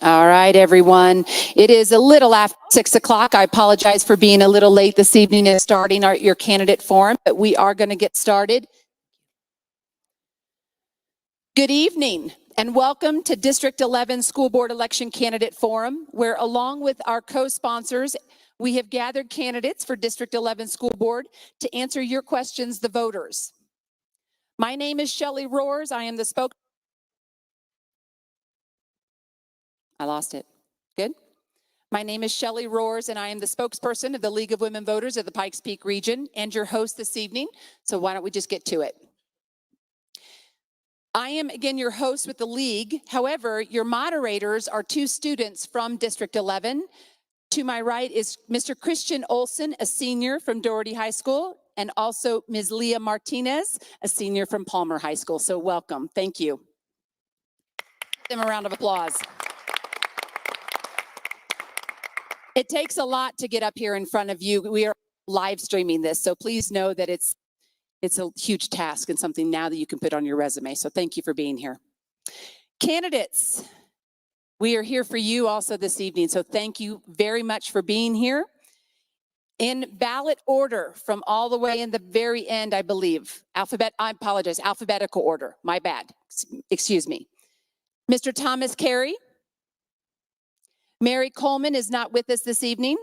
All right, everyone. It is a little after 6 o'clock. I apologize for being a little late this evening and starting your candidate forum, but we are going to get started. Good evening and welcome to District 11 School Board Election Candidate Forum, where along with our co-sponsors, we have gathered candidates for District 11 School Board to answer your questions, the voters. My name is Shelley Roars. I am the spokesperson. I lost it. Good. My name is Shelley Roars, and I am the spokesperson of the League of Women Voters of the Pikes Peak region and your host this evening. So why don't we just get to it? I am, again, your host with the League. However, your moderators are two students from District 11. To my right is Mr. Christian Olson, a senior from Doherty High School, and also Ms. Leah Martinez, a senior from Palmer High School. So welcome. Thank you. Give them a round of applause. It takes a lot to get up here in front of you. We are live streaming this, so please know that it's a huge task and something now that you can put on your resume. So thank you for being here. Candidates, we are here for you also this evening, so thank you very much for being here. In ballot order from all the way in the very end, I believe. Alphabetical order, my bad, excuse me. Mr. Thomas Carey. Mary Coleman is not with us this evening.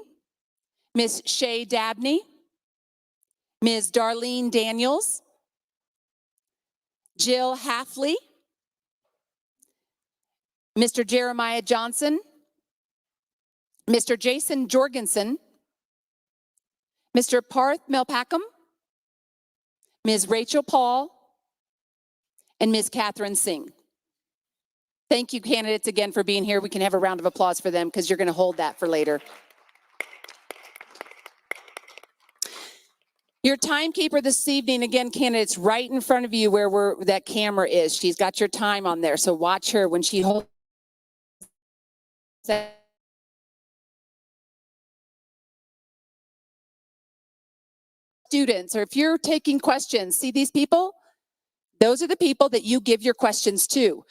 Ms. Shay Dabney, Ms. Darlene Daniels, Jill Halfley, Mr. Jeremiah Johnson, Mr. Jason Jorgensen, Mr. Parth Melpacum, Ms. Rachel Paul, and Ms. Catherine Singh. Thank you, candidates, again for being here. We can have a round of applause for them because you're going to hold that for later. Your timekeeper this evening, again, candidates, right in front of you where that camera is. She's got your time on there, so watch her when she holds that. Students, or if you're taking questions, see these people? Those are the people that you give your questions to.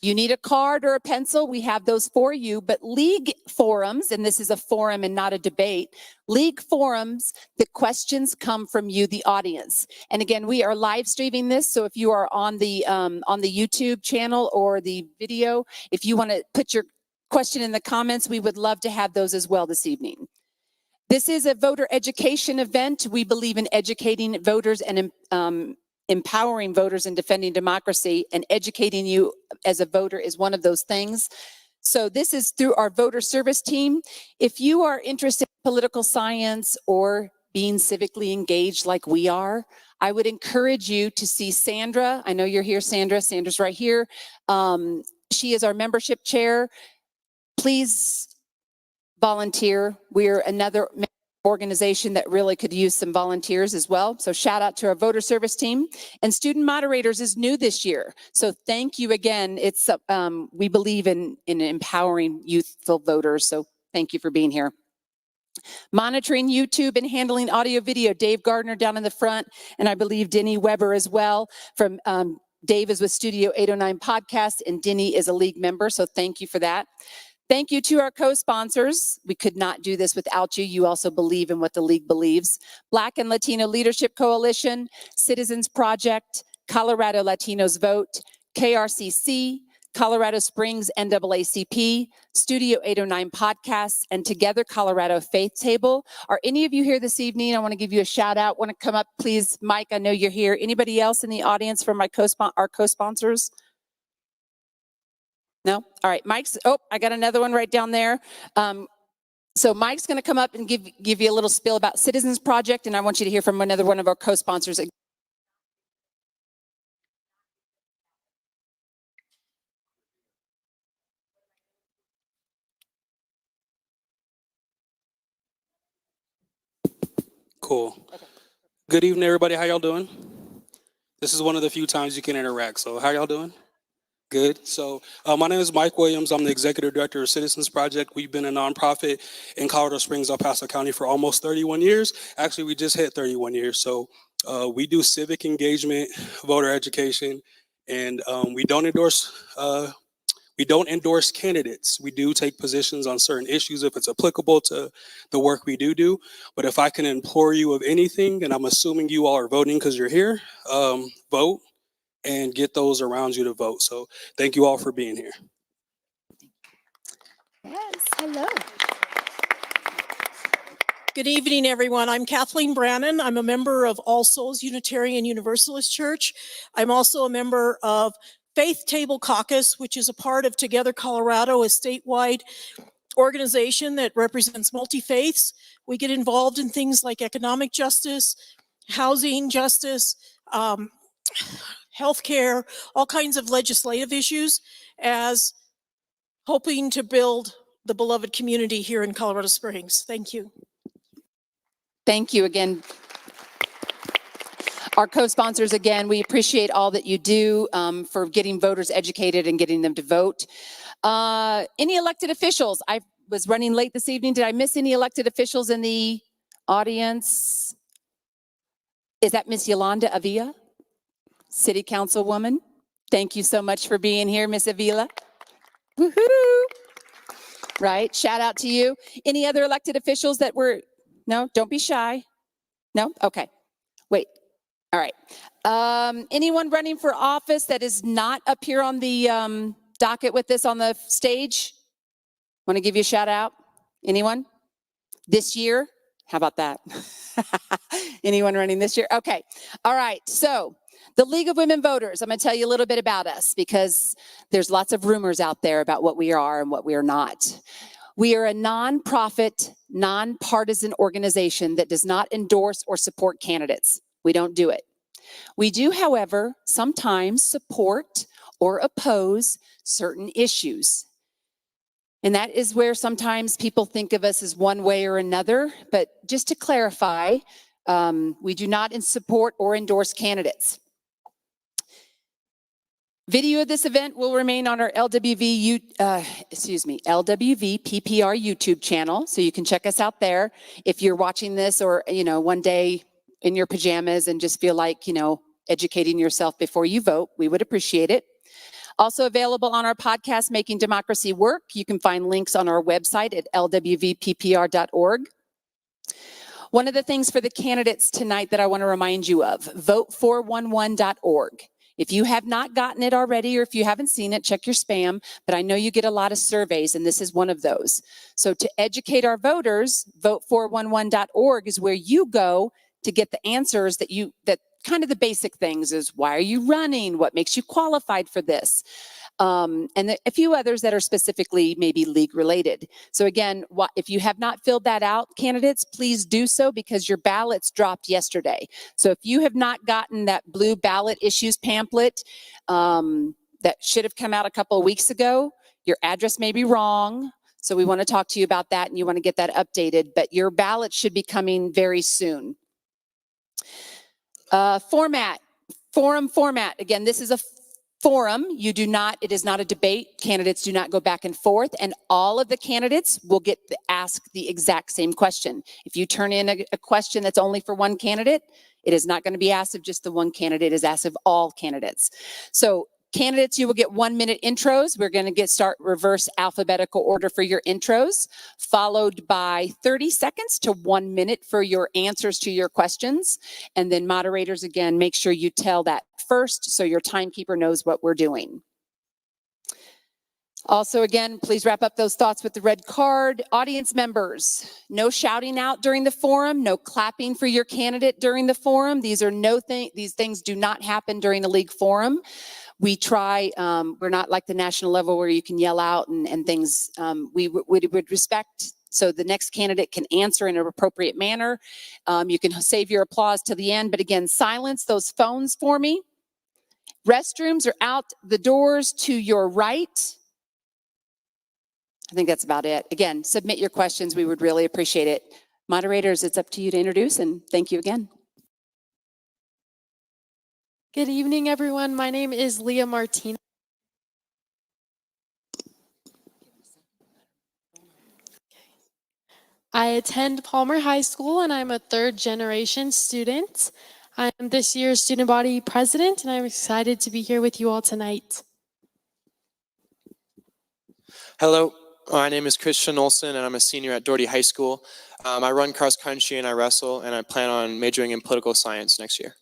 You need a card or a pencil, we have those for you, but league forums, and this is a forum and not a debate, league forums, the questions come from you, the audience. And again, we are live streaming this, so if you are on the YouTube channel or the video, if you want to put your question in the comments, we would love to have those as well this evening. This is a voter education event. We believe in educating voters and empowering voters and defending democracy, and educating you as a voter is one of those things. So this is through our voter service team. If you are interested in political science or being civically engaged like we are, I would encourage you to see Sandra. I know you're here, Sandra. Sandra's right here. She is our membership chair. Please volunteer. We're another organization that really could use some volunteers as well. So shout out to our voter service team. And student moderators is new this year. So thank you again. It's we believe in empowering youthful voters. So thank you for being here. Monitoring YouTube and handling audio video, Dave Gardner down in the front, and I believe Denny Weber as well. From Dave is with Studio 809 Podcast, and Denny is a league member. So thank you for that. Thank you to our co-sponsors. We could not do this without you. You also believe in what the League believes. Black and Latino Leadership Coalition, Citizens Project, Colorado Latinos Vote, KRCC, Colorado Springs NAACP, Studio 809 Podcasts, and Together Colorado Faith Table. Are any of you here this evening? I want to give you a shout out. Want to come up, please? Mike, I know you're here. Anybody else in the audience from our co-sponsors? No? All right, Mike's, oh, I got another one right down there. So Mike's gonna come up and give you a little spiel about Citizens Project, and I want you to hear from another one of our co-sponsors. Cool. Okay. Good evening, everybody. How y'all doing? This is one of the few times you can interact, so how y'all doing? Good. So my name is Mike Williams. I'm the executive director of Citizens Project. We've been a nonprofit in Colorado Springs, El Paso County for almost 31 years. Actually, we just hit 31 years. So we do civic engagement, voter education, and we don't endorse We don't endorse candidates. We do take positions on certain issues if it's applicable to the work we do. But if I can implore you of anything, and I'm assuming you all are voting because you're here, vote and get those around you to vote. So thank you all for being here. Yes, hello. Good evening, everyone. I'm Kathleen Brannon. I'm a member of All Souls Unitarian Universalist Church. I'm also a member of Faith Table Caucus, which is a part of Together Colorado, a statewide organization that represents multi-faiths. We get involved in things like economic justice, housing justice, healthcare, all kinds of legislative issues, as hoping to build the beloved community here in Colorado Springs. Thank you. Thank you again. Our co-sponsors, again, we appreciate all that you do for getting voters educated and getting them to vote. Any elected officials? I was running late this evening. Did I miss any elected officials in the audience? Is that Miss Yolanda Avila, City Councilwoman? Thank you so much for being here, Miss Avila. Woohoo! Right, shout out to you. Any other elected officials that were, no, don't be shy. No, okay, wait, all right. Anyone running for office that is not up here on the docket with us on the stage? Want to give you a shout out? Anyone? This year? How about that? Anyone running this year? Okay. All right. So the League of Women Voters, I'm going to tell you a little bit about us because there's lots of rumors out there about what we are and what we are not. We are a nonprofit, nonpartisan organization that does not endorse or support candidates. We don't do it. We do, however, sometimes support or oppose certain issues. And that is where sometimes people think of us as one way or another. But just to clarify, we do not support or endorse candidates. Video of this event will remain on our LWV PPR YouTube channel, so you can check us out there. If you're watching this or, one day in your pajamas and just feel like, educating yourself before you vote, we would appreciate it. Also available on our podcast, Making Democracy Work. You can find links on our website at lwvppr.org. One of the things for the candidates tonight that I want to remind you of, vote411.org. If you have not gotten it already or if you haven't seen it, check your spam. But I know you get a lot of surveys, and this is one of those. So to educate our voters, vote411.org is where you go to get the answers that kind of the basic things is, why are you running? What makes you qualified for this? And a few others that are specifically maybe league related. So again, if you have not filled that out, candidates, please do so because your ballots dropped yesterday. So if you have not gotten that blue ballot issues pamphlet that should have come out a couple of weeks ago, your address may be wrong. So we want to talk to you about that and you want to get that updated, but your ballot should be coming very soon. Forum format. Again, this is a forum. It is not a debate. Candidates do not go back and forth, and all of the candidates will get asked the exact same question. If you turn in a question that's only for one candidate, it is not going to be asked of just the one candidate, it is asked of all candidates. So candidates, you will get 1-minute intros. We're going to start reverse alphabetical order for your intros, followed by 30 seconds to 1 minute for your answers to your questions. And then moderators, again, make sure you tell that first so your timekeeper knows what we're doing. Also, again, please wrap up those thoughts with the red card. Audience members, no shouting out during the forum, no clapping for your candidate during the forum. These things do not happen during a league forum. We try, we're not like the national level where you can yell out and things. We would respect so the next candidate can answer in an appropriate manner. You can save your applause to the end, but again, silence those phones for me. Restrooms are out the doors to your right. I think that's about it. Again, submit your questions. We would really appreciate it. Moderators, it's up to you to introduce, and thank you again. Good evening, everyone. My name is Leah Martinez. I attend Palmer High School, and I'm a third-generation student. I'm this year's student body president, and I'm excited to be here with you all tonight. Hello, my name is Christian Olson and I'm a senior at Doherty High School. I run cross country and I wrestle, and I plan on majoring in political science next year.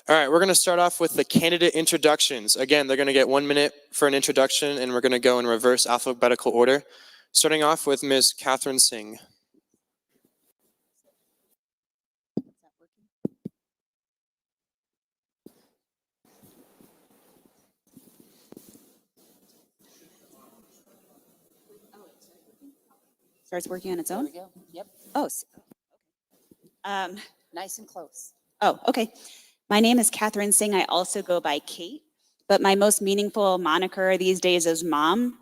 All right, we're going to start off with the candidate introductions. Again, they're going to get 1 minute for an introduction, and we're going to go in reverse alphabetical order. Starting off with Ms. Catherine Singh. Starts working on its own? There we go. Yep. Oh, Nice and close. okay. My name is Catherine Singh. I also go by Kate, but my most meaningful moniker these days is Mom.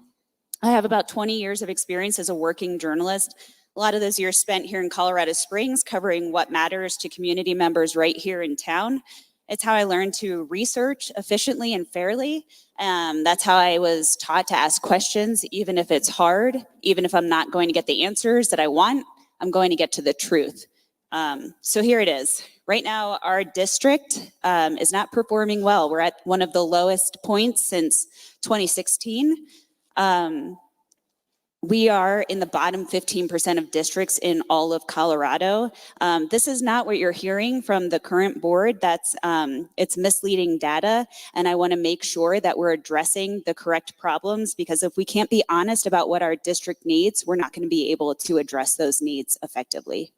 I have about 20 years of experience as a working journalist. A lot of those years spent here in Colorado Springs covering what matters to community members right here in town. It's how I learned to research efficiently and fairly. That's how I was taught to ask questions, even if it's hard, even if I'm not going to get the answers that I want, I'm going to get to the truth. So here it is. Right now, our district is not performing well. We're at one of the lowest points since 2016. We are in the bottom 15% of districts in all of Colorado. This is not what you're hearing from the current board. It's misleading data, and I want to make sure that we're addressing the correct problems, because if we can't be honest about what our district needs, we're not going to be able to address those needs effectively.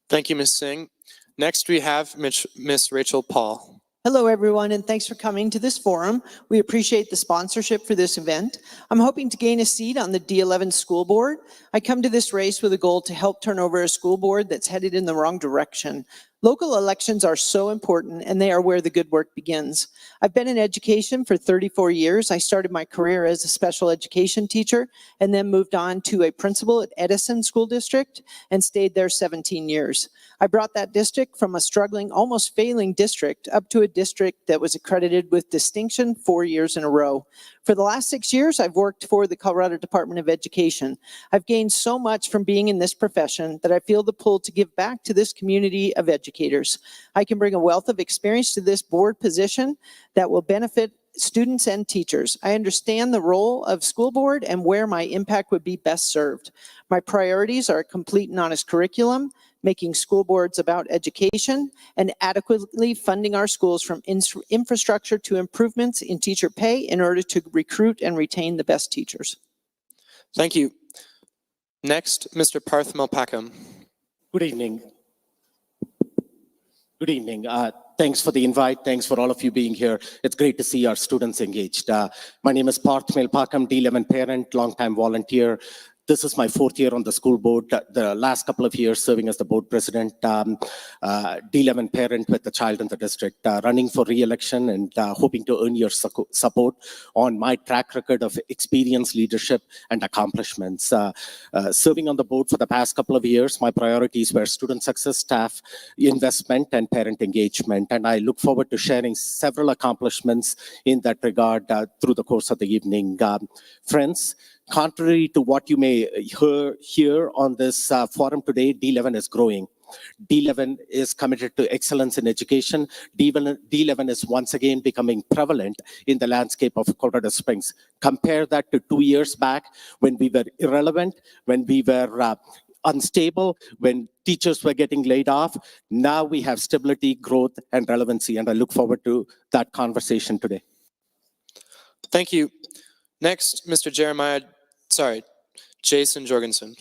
Thank you, Ms. Singh. Next, we have Ms. Rachel Paul. Hello, everyone, and thanks for coming to this forum. We appreciate the sponsorship for this event. I'm hoping to gain a seat on the D11 school board. I come to this race with a goal to help turn over a school board that's headed in the wrong direction. Local elections are so important, and they are where the good work begins. I've been in education for 34 years. I started my career as a special education teacher and then moved on to a principal at Edison School District and stayed there 17 years. I brought that district from a struggling, almost failing district up to a district that was accredited with distinction 4 years in a row. For the last 6 years, I've worked for the Colorado Department of Education. I've gained so much from being in this profession that I feel the pull to give back to this community of educators. I can bring a wealth of experience to this board position that will benefit students and teachers. I understand the role of school board and where my impact would be best served. My priorities are a complete and honest curriculum, making school boards about education, and adequately funding our schools from infrastructure to improvements in teacher pay in order to recruit and retain the best teachers. Thank you. Next, Mr. Parth Malpakam. Good evening. Good evening. Thanks for the invite. Thanks for all of you being here. It's great to see our students engaged. My name is Parth Malpakam, D11 parent, longtime volunteer. This is my 4th year on the school board. The last couple of years serving as the board president, D11 parent with a child in the district, running for re-election and hoping to earn your support on my track record of experience, leadership, and accomplishments. Serving on the board for the past couple of years, my priorities were student success, staff investment, and parent engagement. And I look forward to sharing several accomplishments in that regard through the course of the evening. Friends, contrary to what you may hear on this forum today, D11 is growing. D11 is committed to excellence in education. D11 is once again becoming prevalent in the landscape of Colorado Springs. Compare that to 2 years back when we were irrelevant, when we were unstable, when teachers were getting laid off. Now we have stability, growth, and relevancy, and I look forward to that conversation today. Thank you. Next, Mr. Jason Jorgensen.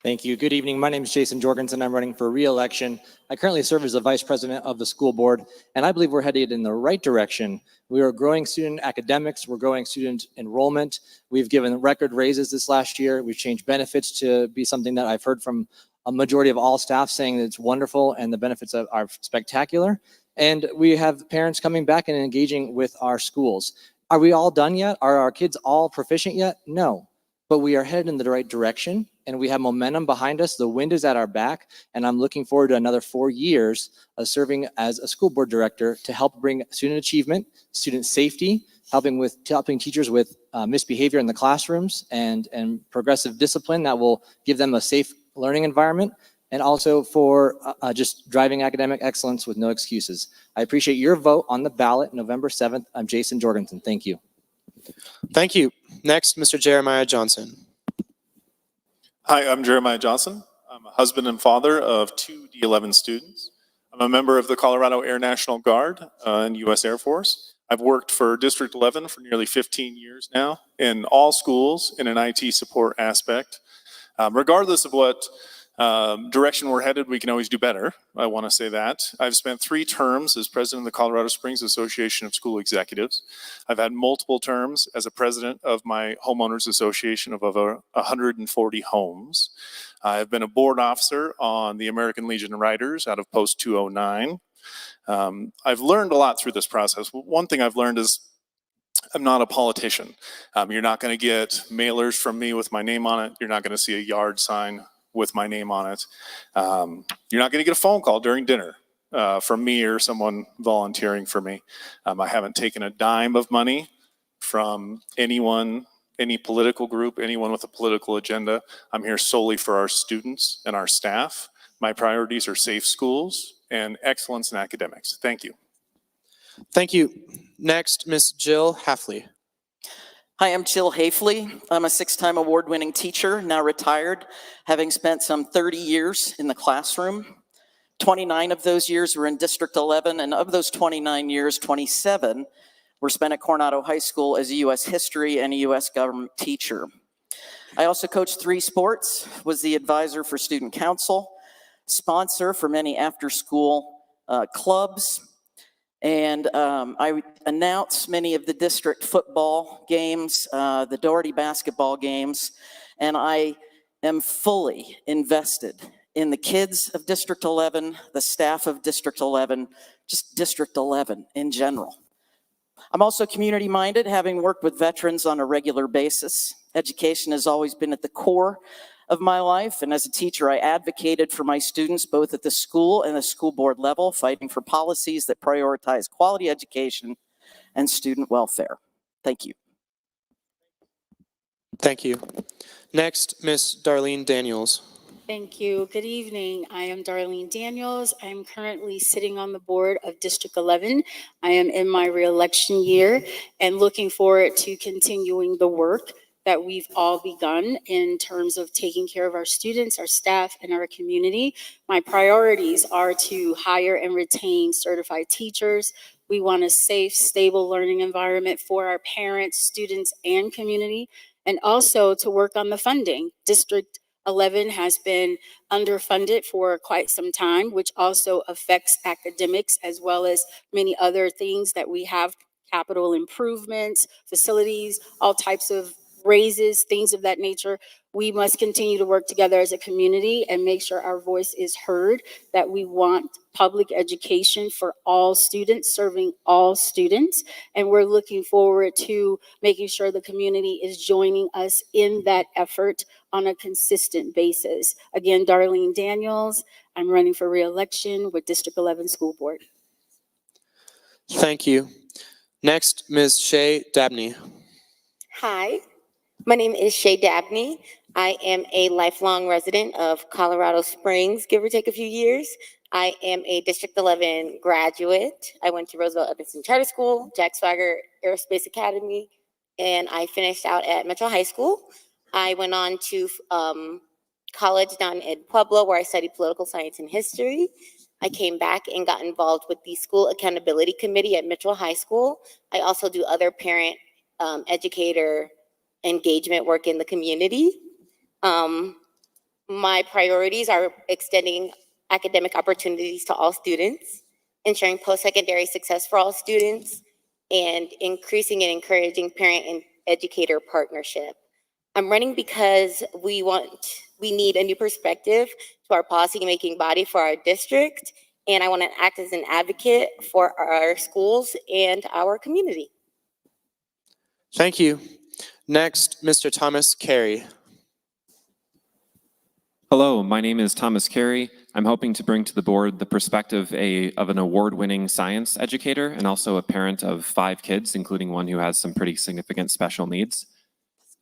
Thank you. Good evening. My name is Jason Jorgensen. I'm running for re-election. I currently serve as the vice president of the school board, and I believe we're headed in the right direction. We are growing student academics. We're growing student enrollment. We've given record raises this last year. We've changed benefits to be something that I've heard from a majority of all staff saying that it's wonderful and the benefits are spectacular. And we have parents coming back and engaging with our schools. Are we all done yet? Are our kids all proficient yet? No. But we are headed in the right direction, and we have momentum behind us. The wind is at our back, and I'm looking forward to another 4 years of serving as a school board director to help bring student achievement, student safety, helping teachers with misbehavior in the classrooms and progressive discipline that will give them a safe learning environment. and also for just driving academic excellence with no excuses. I appreciate your vote on the ballot November 7th. I'm Jason Jorgensen. Thank you. Thank you. Next, Mr. Jeremiah Johnson. Hi, I'm Jeremiah Johnson. I'm a husband and father of 2 D11 students. I'm a member of the Colorado Air National Guard and U.S. Air Force. I've worked for District 11 for nearly 15 years now in all schools in an IT support aspect. Regardless of what direction we're headed, we can always do better. I want to say that. I've spent 3 terms as president of the Colorado Springs Association of School Executives. I've had multiple terms as a president of my homeowners association of over 140 homes. I've been a board officer on the American Legion of Writers out of Post 209. I've learned a lot through this process. One thing I've learned is I'm not a politician. You're not going to get mailers from me with my name on it. You're not going to see a yard sign with my name on it. You're not going to get a phone call during dinner from me or someone volunteering for me. I haven't taken a dime of money from anyone, any political group, anyone with a political agenda. I'm here solely for our students and our staff. My priorities are safe schools and excellence in academics. Thank you. Thank you. Next, Ms. Jill Hafley. Hi, I'm Jill Hafley. I'm a 6-time award-winning teacher, now retired, having spent some 30 years in the classroom. 29 of those years were in District 11, and of those 29 years, 27 were spent at Coronado High School as a U.S. history and a U.S. government teacher. I also coached 3 sports, was the advisor for student council, sponsor for many after-school clubs, and I announced many of the district football games, the Doherty basketball games, and I am fully invested in the kids of District 11, the staff of District 11, just District 11 in general. I'm also community-minded, having worked with veterans on a regular basis. Education has always been at the core of my life, and as a teacher, I advocated for my students both at the school and the school board level, fighting for policies that prioritize quality education and student welfare. Thank you. Thank you. Next, Ms. Darlene Daniels. Thank you. Good evening. I am Darlene Daniels. I'm currently sitting on the board of District 11. I am in my reelection year and looking forward to continuing the work that we've all begun in terms of taking care of our students, our staff, and our community. My priorities are to hire and retain certified teachers. We want a safe, stable learning environment for our parents, students, and community, and also to work on the funding. District 11 has been underfunded for quite some time, which also affects academics as well as many other things that we have, capital improvements, facilities, all types of raises, things of that nature. We must continue to work together as a community and make sure our voice is heard, that we want public education for all students, serving all students. And we're looking forward to making sure the community is joining us in that effort on a consistent basis. Again, Darlene Daniels, I'm running for re-election with District 11 School Board. Thank you. Next, Ms. Shay Dabney. Hi, my name is Shay Dabney. I am a lifelong resident of Colorado Springs, give or take a few years. I am a District 11 graduate. I went to Roosevelt Evanston Charter School, Jack Swagger Aerospace Academy, and I finished out at Metro High School. I went on to college down in Pueblo, where I studied political science and history. I came back and got involved with the School Accountability Committee at Mitchell High School. I also do other parent educator engagement work in the community. My priorities are extending academic opportunities to all students, ensuring post-secondary success for all students, and increasing and encouraging parent and educator partnership. I'm running because we need a new perspective to our policy-making body for our district, and I want to act as an advocate for our schools and our community. Thank you. Next, Mr. Thomas Carey. Hello, my name is Thomas Carey. I'm hoping to bring to the board the perspective of an award-winning science educator and also a parent of 5 kids, including one who has some pretty significant special needs.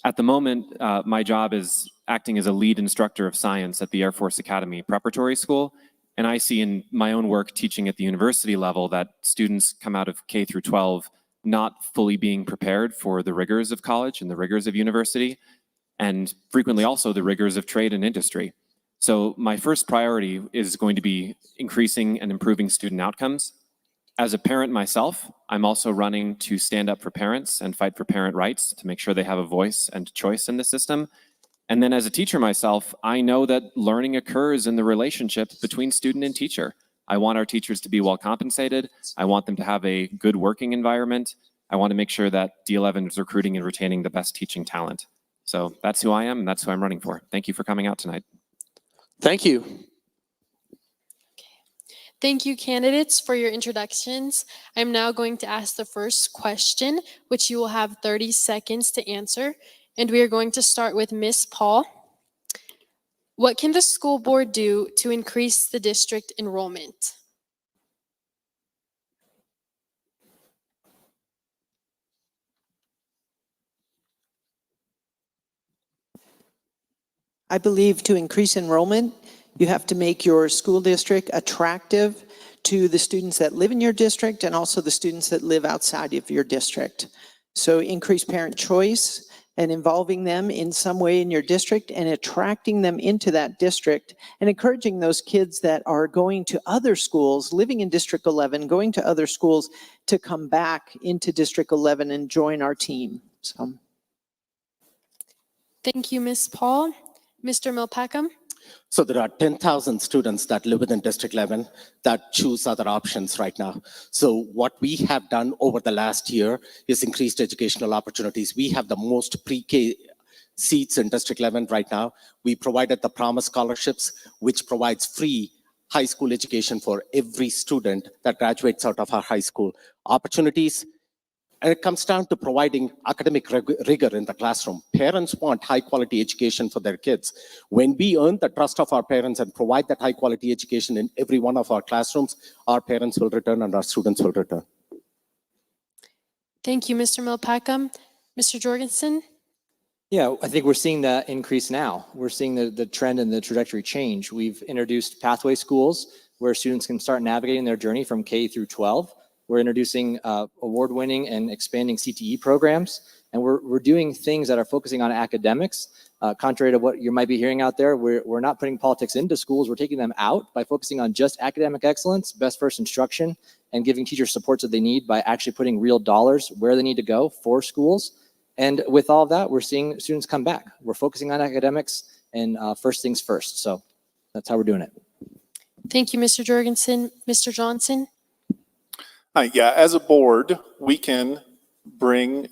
At the moment, my job is acting as a lead instructor of science at the Air Force Academy Preparatory School. And I see in my own work teaching at the university level that students come out of K through 12 not fully being prepared for the rigors of college and the rigors of university, and frequently also the rigors of trade and industry. So my first priority is going to be increasing and improving student outcomes. As a parent myself, I'm also running to stand up for parents and fight for parent rights to make sure they have a voice and choice in the system. And then as a teacher myself, I know that learning occurs in the relationship between student and teacher. I want our teachers to be well compensated. I want them to have a good working environment. I want to make sure that D11 is recruiting and retaining the best teaching talent. So that's who I am, and that's who I'm running for. Thank you for coming out tonight. Thank you. Thank you, candidates, for your introductions. I'm now going to ask the first question, which you will have 30 seconds to answer. And we are going to start with Ms. Paul. What can the school board do to increase the district enrollment? I believe to increase enrollment, you have to make your school district attractive to the students that live in your district and also the students that live outside of your district. So increase parent choice and involving them in some way in your district and attracting them into that district and encouraging those kids that are going to other schools, living in District 11, going to other schools to come back into District 11 and join our team. So. Thank you, Ms. Paul. Mr. Milpackham? So there are 10,000 students that live within District 11 that choose other options right now. So what we have done over the last year is increased educational opportunities. We have the most pre-K seats in District 11 right now. We provided the Promise Scholarships, which provides free high school education for every student that graduates out of our high school. Opportunities. And it comes down to providing academic rigor in the classroom. Parents want high quality education for their kids. When we earn the trust of our parents and provide that high quality education in every one of our classrooms, our parents will return and our students will return. Thank you, Mr. Milpackham. Mr. Jorgensen? Yeah, I think we're seeing that increase now. We're seeing the trend and the trajectory change. We've introduced pathway schools where students can start navigating their journey from K through 12. We're introducing award-winning and expanding CTE programs, and we're doing things that are focusing on academics. Contrary to what you might be hearing out there, we're not putting politics into schools. We're taking them out by focusing on just academic excellence, best first instruction, and giving teachers supports that they need by actually putting real dollars where they need to go for schools. And with all of that, we're seeing students come back. We're focusing on academics and first things first. So that's how we're doing it. Thank you, Mr. Jorgensen. Mr. Johnson? Yeah, as a board, we can bring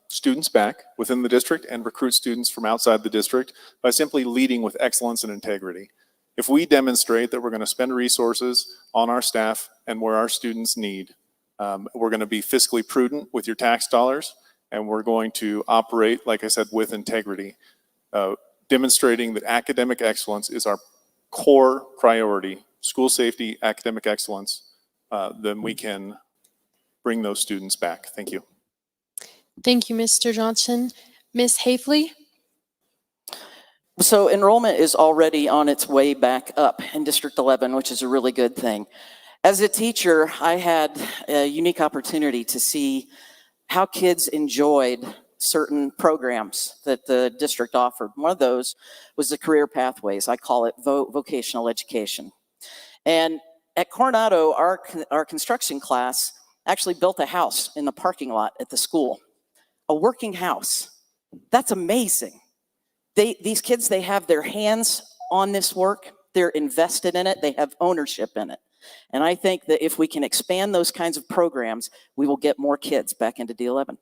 students back within the district and recruit students from outside the district by simply leading with excellence and integrity. If we demonstrate that we're going to spend resources on our staff and where our students need, we're going to be fiscally prudent with your tax dollars, and we're going to operate, like I said, with integrity, demonstrating that academic excellence is our core priority, school safety, academic excellence. Then we can bring those students back. Thank you. Thank you, Mr. Johnson. Ms. Hafley? So enrollment is already on its way back up in District 11, which is a really good thing. As a teacher, I had a unique opportunity to see how kids enjoyed certain programs that the district offered. One of those was the career pathways. I call it vocational education. And at Coronado, our construction class actually built a house in the parking lot at the school, a working house. That's amazing. These kids, they have their hands on this work. They're invested in it. They have ownership in it. And I think that if we can expand those kinds of programs, we will get more kids back into D11.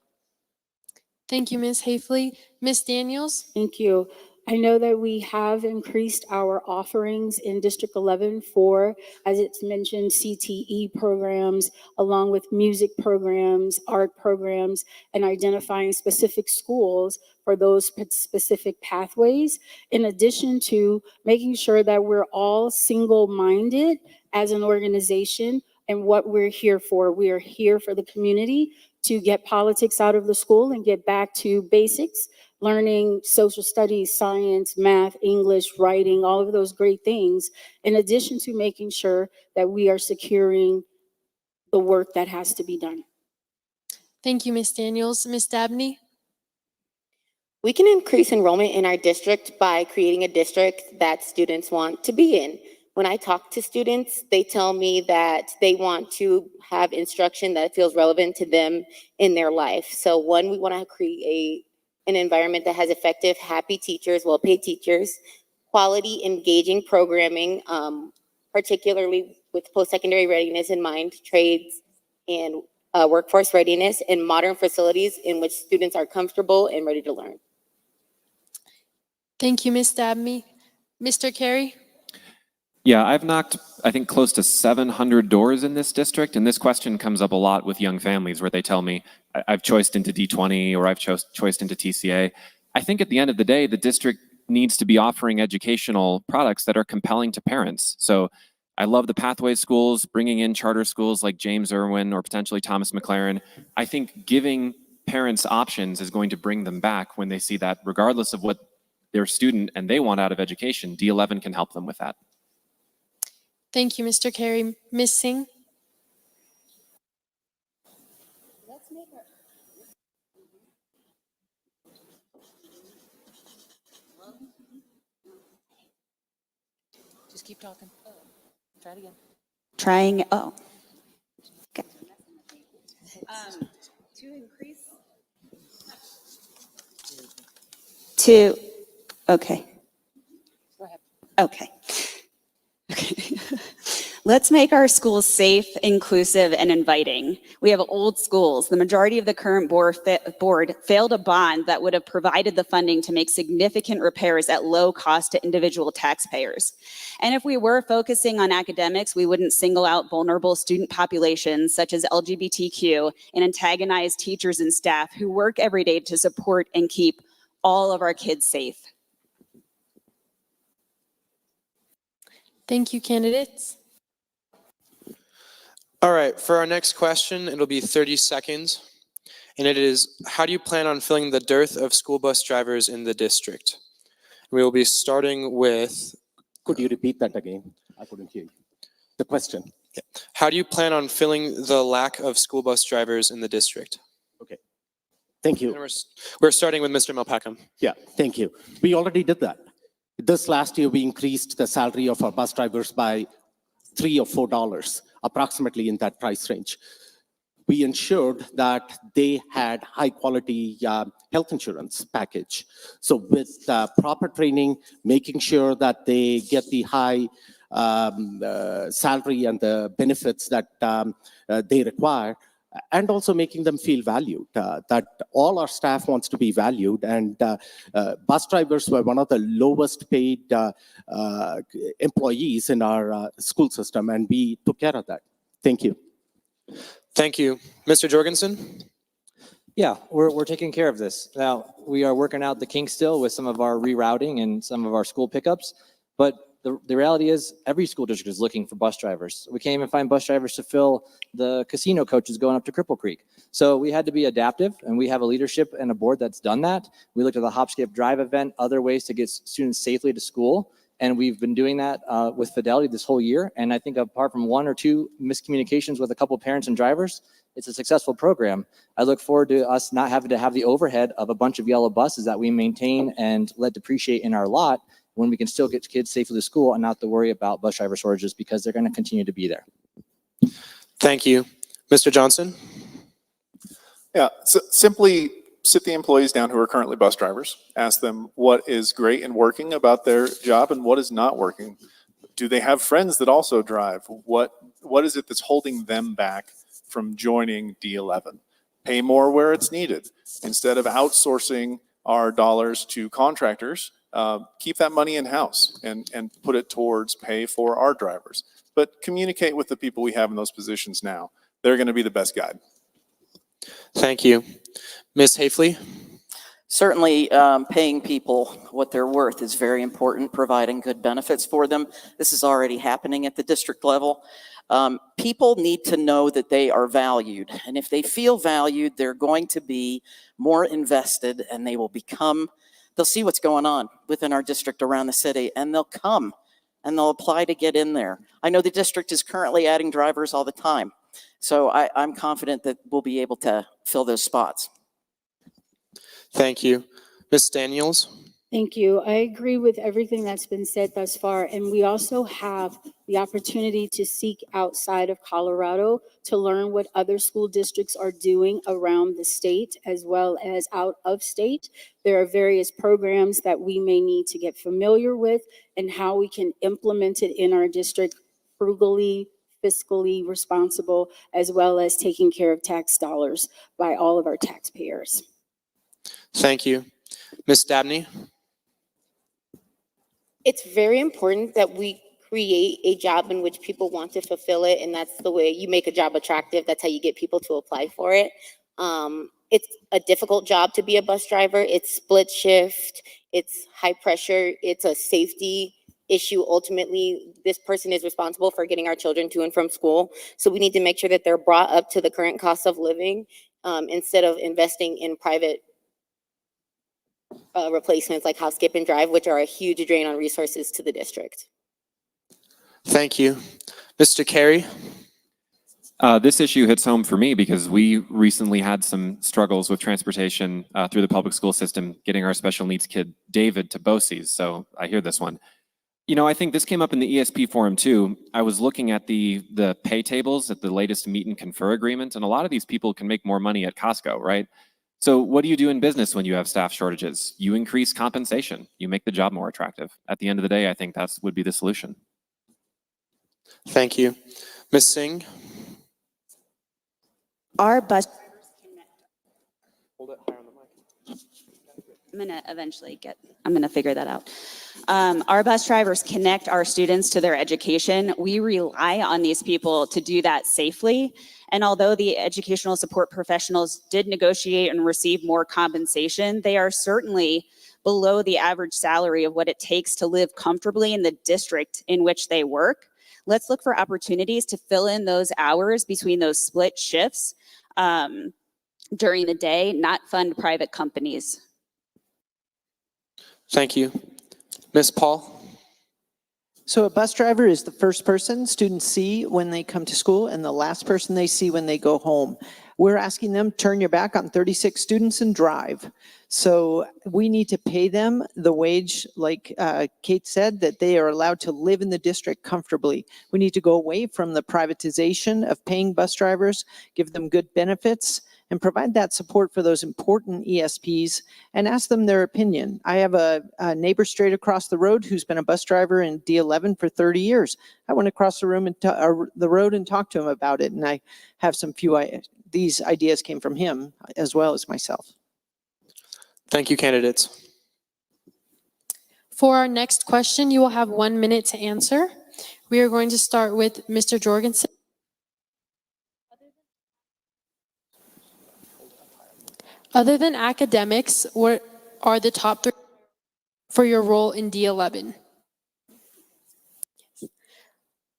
Thank you, Ms. Hafley. Ms. Daniels? Thank you. I know that we have increased our offerings in District 11 for, as it's mentioned, CTE programs, along with music programs, art programs, and identifying specific schools for those specific pathways, in addition to making sure that we're all single-minded as an organization and what we're here for. We are here for the community to get politics out of the school and get back to basics, learning social studies, science, math, English, writing, all of those great things, in addition to making sure that we are securing the work that has to be done. Thank you, Ms. Daniels. Ms. Dabney? We can increase enrollment in our district by creating a district that students want to be in. When I talk to students, they tell me that they want to have instruction that feels relevant to them in their life. So one, we want to create an environment that has effective, happy teachers, well-paid teachers, quality, engaging programming, particularly with post-secondary readiness in mind, trades and workforce readiness, and modern facilities in which students are comfortable and ready to learn. Thank you, Ms. Dabney. Mr. Carey? Yeah, I've knocked, I think, close to 700 doors in this district, and this question comes up a lot with young families where they tell me, I've choiced into D20 or I've choiced into TCA. I think at the end of the day, the district needs to be offering educational products that are compelling to parents. So I love the pathway schools, bringing in charter schools like James Irwin or potentially Thomas McLaren. I think giving parents options is going to bring them back when they see that regardless of what their student and they want out of education, D11 can help them with that. Thank you, Mr. Carey. Ms. Singh? Just keep talking. Try it again. Trying, oh. Okay. To increase. Okay. Go ahead. Okay. Okay. Let's make our schools safe, inclusive, and inviting. We have old schools. The majority of the current board failed a bond that would have provided the funding to make significant repairs at low cost to individual taxpayers. And if we were focusing on academics, we wouldn't single out vulnerable student populations such as LGBTQ and antagonize teachers and staff who work every day to support and keep all of our kids safe. Thank you, candidates. All right, for our next question, it'll be 30 seconds. And it is, how do you plan on filling the dearth of school bus drivers in the district? We will be starting with... Could you repeat that again? I couldn't hear you. The question. How do you plan on filling the lack of school bus drivers in the district? Okay. Thank you. And we're starting with Mr. Melpackham. Yeah, thank you. We already did that. This last year, we increased the salary of our bus drivers by $3 or $4, approximately in that price range. We ensured that they had high quality health insurance package. So with proper training, making sure that they get the high salary and the benefits that they require, and also making them feel valued, that all our staff wants to be valued. And bus drivers were one of the lowest paid employees in our school system, and we took care of that. Thank you. Thank you. Mr. Jorgensen? Yeah, we're taking care of this. Now, we are working out the kinks still with some of our rerouting and some of our school pickups, but the reality is every school district is looking for bus drivers. We can't even find bus drivers to fill the casino coaches going up to Cripple Creek. So we had to be adaptive, and we have a leadership and a board that's done that. We looked at the Hop, Skip, Drive event, other ways to get students safely to school, and we've been doing that with fidelity this whole year. And I think apart from one or two miscommunications with a couple of parents and drivers, it's a successful program. I look forward to us not having to have the overhead of a bunch of yellow buses that we maintain and let depreciate in our lot, when we can still get kids safely to school and not to worry about bus driver shortages, because they're going to continue to be there. Thank you. Mr. Johnson? Yeah, so simply sit the employees down who are currently bus drivers, ask them what is great and working about their job and what is not working. Do they have friends that also drive? What is it that's holding them back from joining D11? Pay more where it's needed. Instead of outsourcing our dollars to contractors, keep that money in-house and put it towards pay for our drivers. But communicate with the people we have in those positions now. They're going to be the best guide. Thank you. Ms. Hafley? Certainly, paying people what they're worth is very important, providing good benefits for them. This is already happening at the district level. People need to know that they are valued, and if they feel valued, they're going to be more invested, and they'll see what's going on within our district around the city, and they'll come and they'll apply to get in there. I know the district is currently adding drivers all the time, so I'm confident that we'll be able to fill those spots. Thank you. Ms. Daniels? Thank you. I agree with everything that's been said thus far. And we also have the opportunity to seek outside of Colorado to learn what other school districts are doing around the state as well as out of state. There are various programs that we may need to get familiar with and how we can implement it in our district frugally, fiscally responsible, as well as taking care of tax dollars by all of our taxpayers. Thank you. Ms. Dabney? It's very important that we create a job in which people want to fulfill it, and that's the way you make a job attractive. That's how you get people to apply for it. It's a difficult job to be a bus driver. It's split shift, it's high pressure, it's a safety issue. Ultimately, this person is responsible for getting our children to and from school. So we need to make sure that they're brought up to the current cost of living instead of investing in private replacements like house, skip, and drive, which are a huge drain on resources to the district. Thank you. Mr. Carey? This issue hits home for me because we recently had some struggles with transportation through the public school system, getting our special needs kid, David, to BOCES. So I hear this one. You know, I think this came up in the ESP forum too. I was looking at the pay tables at the latest meet and confer agreement, and a lot of these people can make more money at Costco, right? So what do you do in business when you have staff shortages? You increase compensation. You make the job more attractive. At the end of the day, I think that would be the solution. Thank you. Ms. Singh? Our bus, Hold it higher on the mic. I'm gonna figure that out. Our bus drivers connect our students to their education. We rely on these people to do that safely. And although the educational support professionals did negotiate and receive more compensation, they are certainly below the average salary of what it takes to live comfortably in the district in which they work. Let's look for opportunities to fill in those hours between those split shifts during the day, not fund private companies. Thank you. Ms. Paul? So a bus driver is the first person students see when they come to school and the last person they see when they go home. We're asking them, turn your back on 36 students and drive. So we need to pay them the wage, like Kate said, that they are allowed to live in the district comfortably. We need to go away from the privatization of paying bus drivers, give them good benefits, and provide that support for those important ESPs and ask them their opinion. I have a neighbor straight across the road who's been a bus driver in D11 for 30 years. I went across the room and the road and talked to him about it, and I have these ideas came from him as well as myself. Thank you, candidates. For our next question, you will have 1 minute to answer. We are going to start with Mr. Jorgensen. Other than academics, what are the top 3 for your role in D11?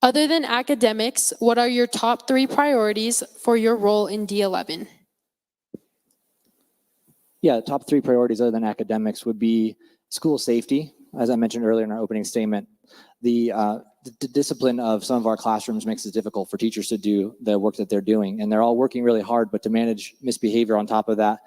Other than academics, what are your top 3 priorities for your role in D11? Yeah, top 3 priorities other than academics would be school safety. As I mentioned earlier in our opening statement, the discipline of some of our classrooms makes it difficult for teachers to do the work that they're doing. And they're all working really hard, but to manage misbehavior on top of that,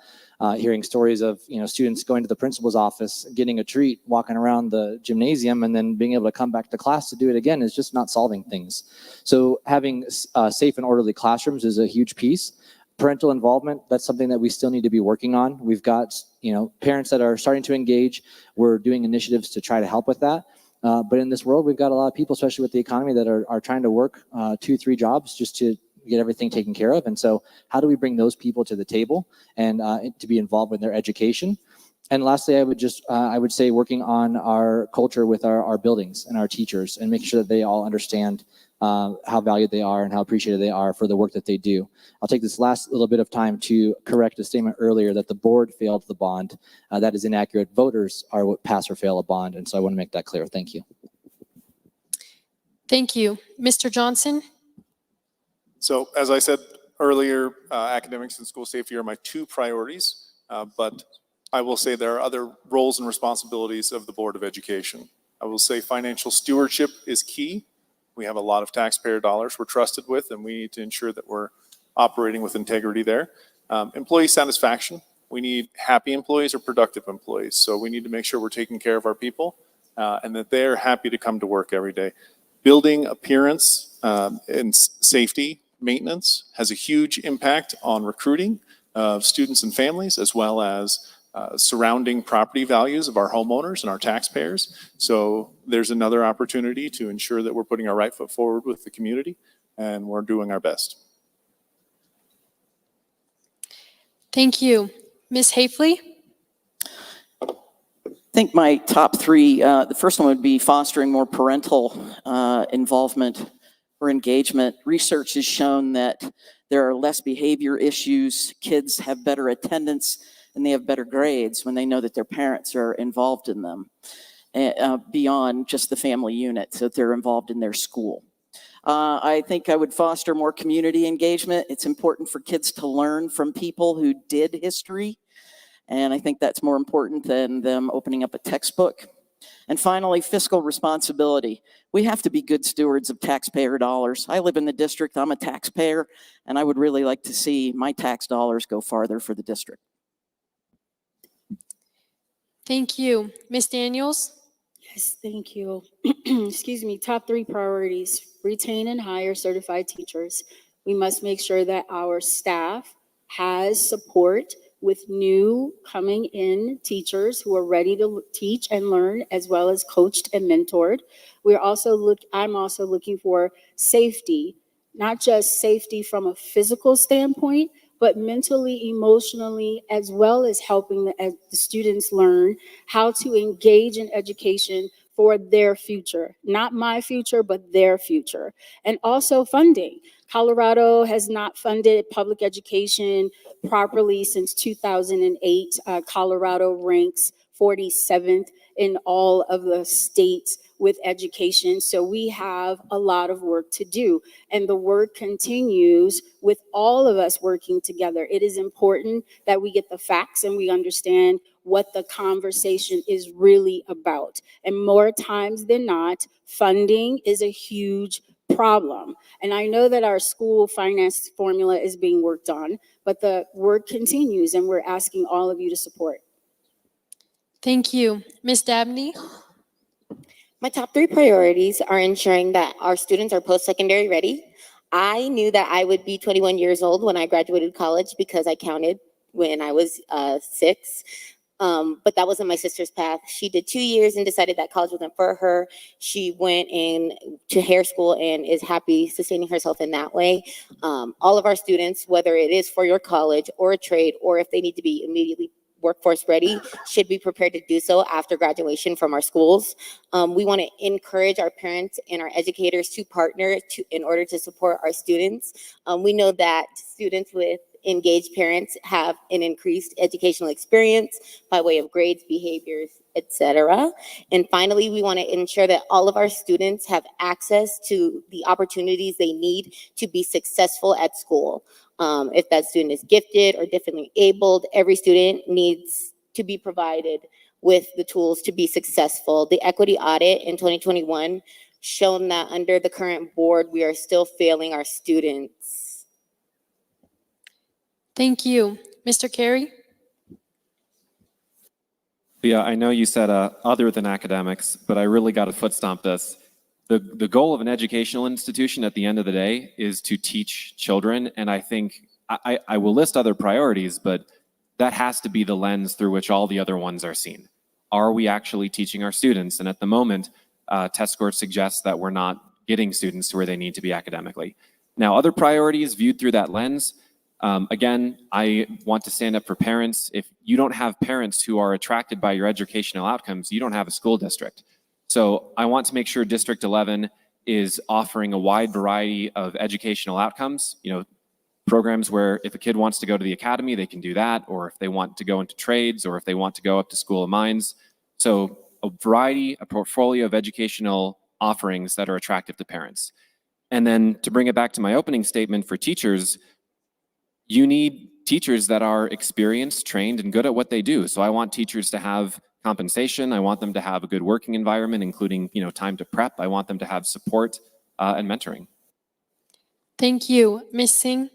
hearing stories of students going to the principal's office, getting a treat, walking around the gymnasium, and then being able to come back to class to do it again is just not solving things. So having safe and orderly classrooms is a huge piece. Parental involvement, that's something that we still need to be working on. We've got parents that are starting to engage. We're doing initiatives to try to help with that. But in this world, we've got a lot of people, especially with the economy, that are trying to work 2-3 jobs just to get everything taken care of. And so how do we bring those people to the table and to be involved with their education? And lastly, I would say working on our culture with our buildings and our teachers and make sure that they all understand how valued they are and how appreciated they are for the work that they do. I'll take this last little bit of time to correct a statement earlier that the board failed the bond. That is inaccurate. Voters are what pass or fail a bond. And so I want to make that clear. Thank you. Thank you. Mr. Johnson? So as I said earlier, academics and school safety are my two priorities, but I will say there are other roles and responsibilities of the Board of Education. I will say financial stewardship is key. We have a lot of taxpayer dollars we're trusted with, and we need to ensure that we're operating with integrity there. Employee satisfaction. We need happy employees or productive employees. So we need to make sure we're taking care of our people and that they're happy to come to work every day. Building appearance and safety maintenance has a huge impact on recruiting of students and families, as well as surrounding property values of our homeowners and our taxpayers. So there's another opportunity to ensure that we're putting our right foot forward with the community, and we're doing our best. Thank you. Ms. Hafley? I think my top three, the first one would be fostering more parental involvement or engagement. Research has shown that there are less behavior issues, kids have better attendance, and they have better grades when they know that their parents are involved in them, beyond just the family unit, so that they're involved in their school. I think I would foster more community engagement. It's important for kids to learn from people who did history, and I think that's more important than them opening up a textbook. And finally, fiscal responsibility. We have to be good stewards of taxpayer dollars. I live in the district, I'm a taxpayer, and I would really like to see my tax dollars go farther for the district. Thank you. Ms. Daniels? Yes, thank you. Excuse me, top three priorities: retain and hire certified teachers. We must make sure that our staff has support with new coming in teachers who are ready to teach and learn, as well as coached and mentored. I'm also looking for safety, not just safety from a physical standpoint, but mentally, emotionally, as well as helping the students learn how to engage in education for their future. Not my future, but their future. And also funding. Colorado has not funded public education properly since 2008. Colorado ranks 47th in all of the states with education. So we have a lot of work to do. And the work continues with all of us working together. It is important that we get the facts and we understand what the conversation is really about. And more times than not, funding is a huge problem. And I know that our school finance formula is being worked on, but the work continues and we're asking all of you to support. Thank you. Ms. Dabney? My top three priorities are ensuring that our students are post-secondary ready. I knew that I would be 21 years old when I graduated college because I counted when I was 6. But that wasn't my sister's path. She did 2 years and decided that college wasn't for her. She went to hair school and is happy sustaining herself in that way. All of our students, whether it is for your college or a trade, or if they need to be immediately workforce ready, should be prepared to do so after graduation from our schools. We want to encourage our parents and our educators to partner in order to support our students. We know that students with engaged parents have an increased educational experience by way of grades, behaviors, etc. And finally, we want to ensure that all of our students have access to the opportunities they need to be successful at school. If that student is gifted or differently abled, every student needs to be provided with the tools to be successful. The equity audit in 2021 shown that under the current board, we are still failing our students. Thank you. Mr. Carey? Yeah, I know you said other than academics, but I really got to foot stomp this. The goal of an educational institution at the end of the day is to teach children. And I think I will list other priorities, but that has to be the lens through which all the other ones are seen. Are we actually teaching our students? And at the moment, test scores suggest that we're not getting students to where they need to be academically. Now, other priorities viewed through that lens, Again, I want to stand up for parents. If you don't have parents who are attracted by your educational outcomes, you don't have a school district. So I want to make sure District 11 is offering a wide variety of educational outcomes, programs where if a kid wants to go to the academy, they can do that, or if they want to go into trades, or if they want to go up to School of Mines. So a portfolio of educational offerings that are attractive to parents. And then to bring it back to my opening statement for teachers, you need teachers that are experienced, trained, and good at what they do. So I want teachers to have compensation. I want them to have a good working environment, including, time to prep. I want them to have support and mentoring. Thank you. Ms. Singh?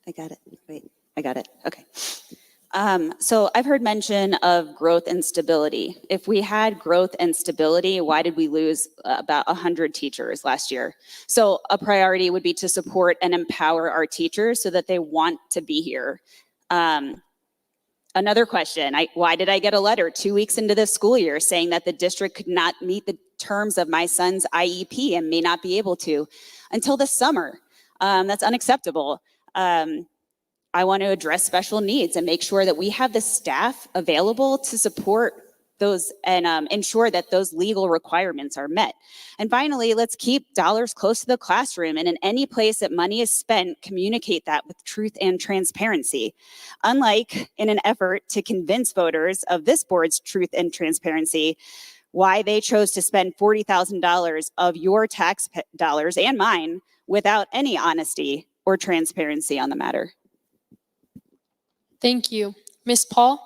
I got it. Wait, I got it. Okay. So I've heard mention of growth and stability. If we had growth and stability, why did we lose about 100 teachers last year? So a priority would be to support and empower our teachers so that they want to be here. Another question, why did I get a letter 2 weeks into this school year saying that the district could not meet the terms of my son's IEP and may not be able to until this summer? That's unacceptable. I want to address special needs and make sure that we have the staff available to support those and ensure that those legal requirements are met. And finally, let's keep dollars close to the classroom, and in any place that money is spent, communicate that with truth and transparency. Unlike in an effort to convince voters of this board's truth and transparency, why they chose to spend $40,000 of your tax dollars and mine without any honesty or transparency on the matter. Thank you. Ms. Paul?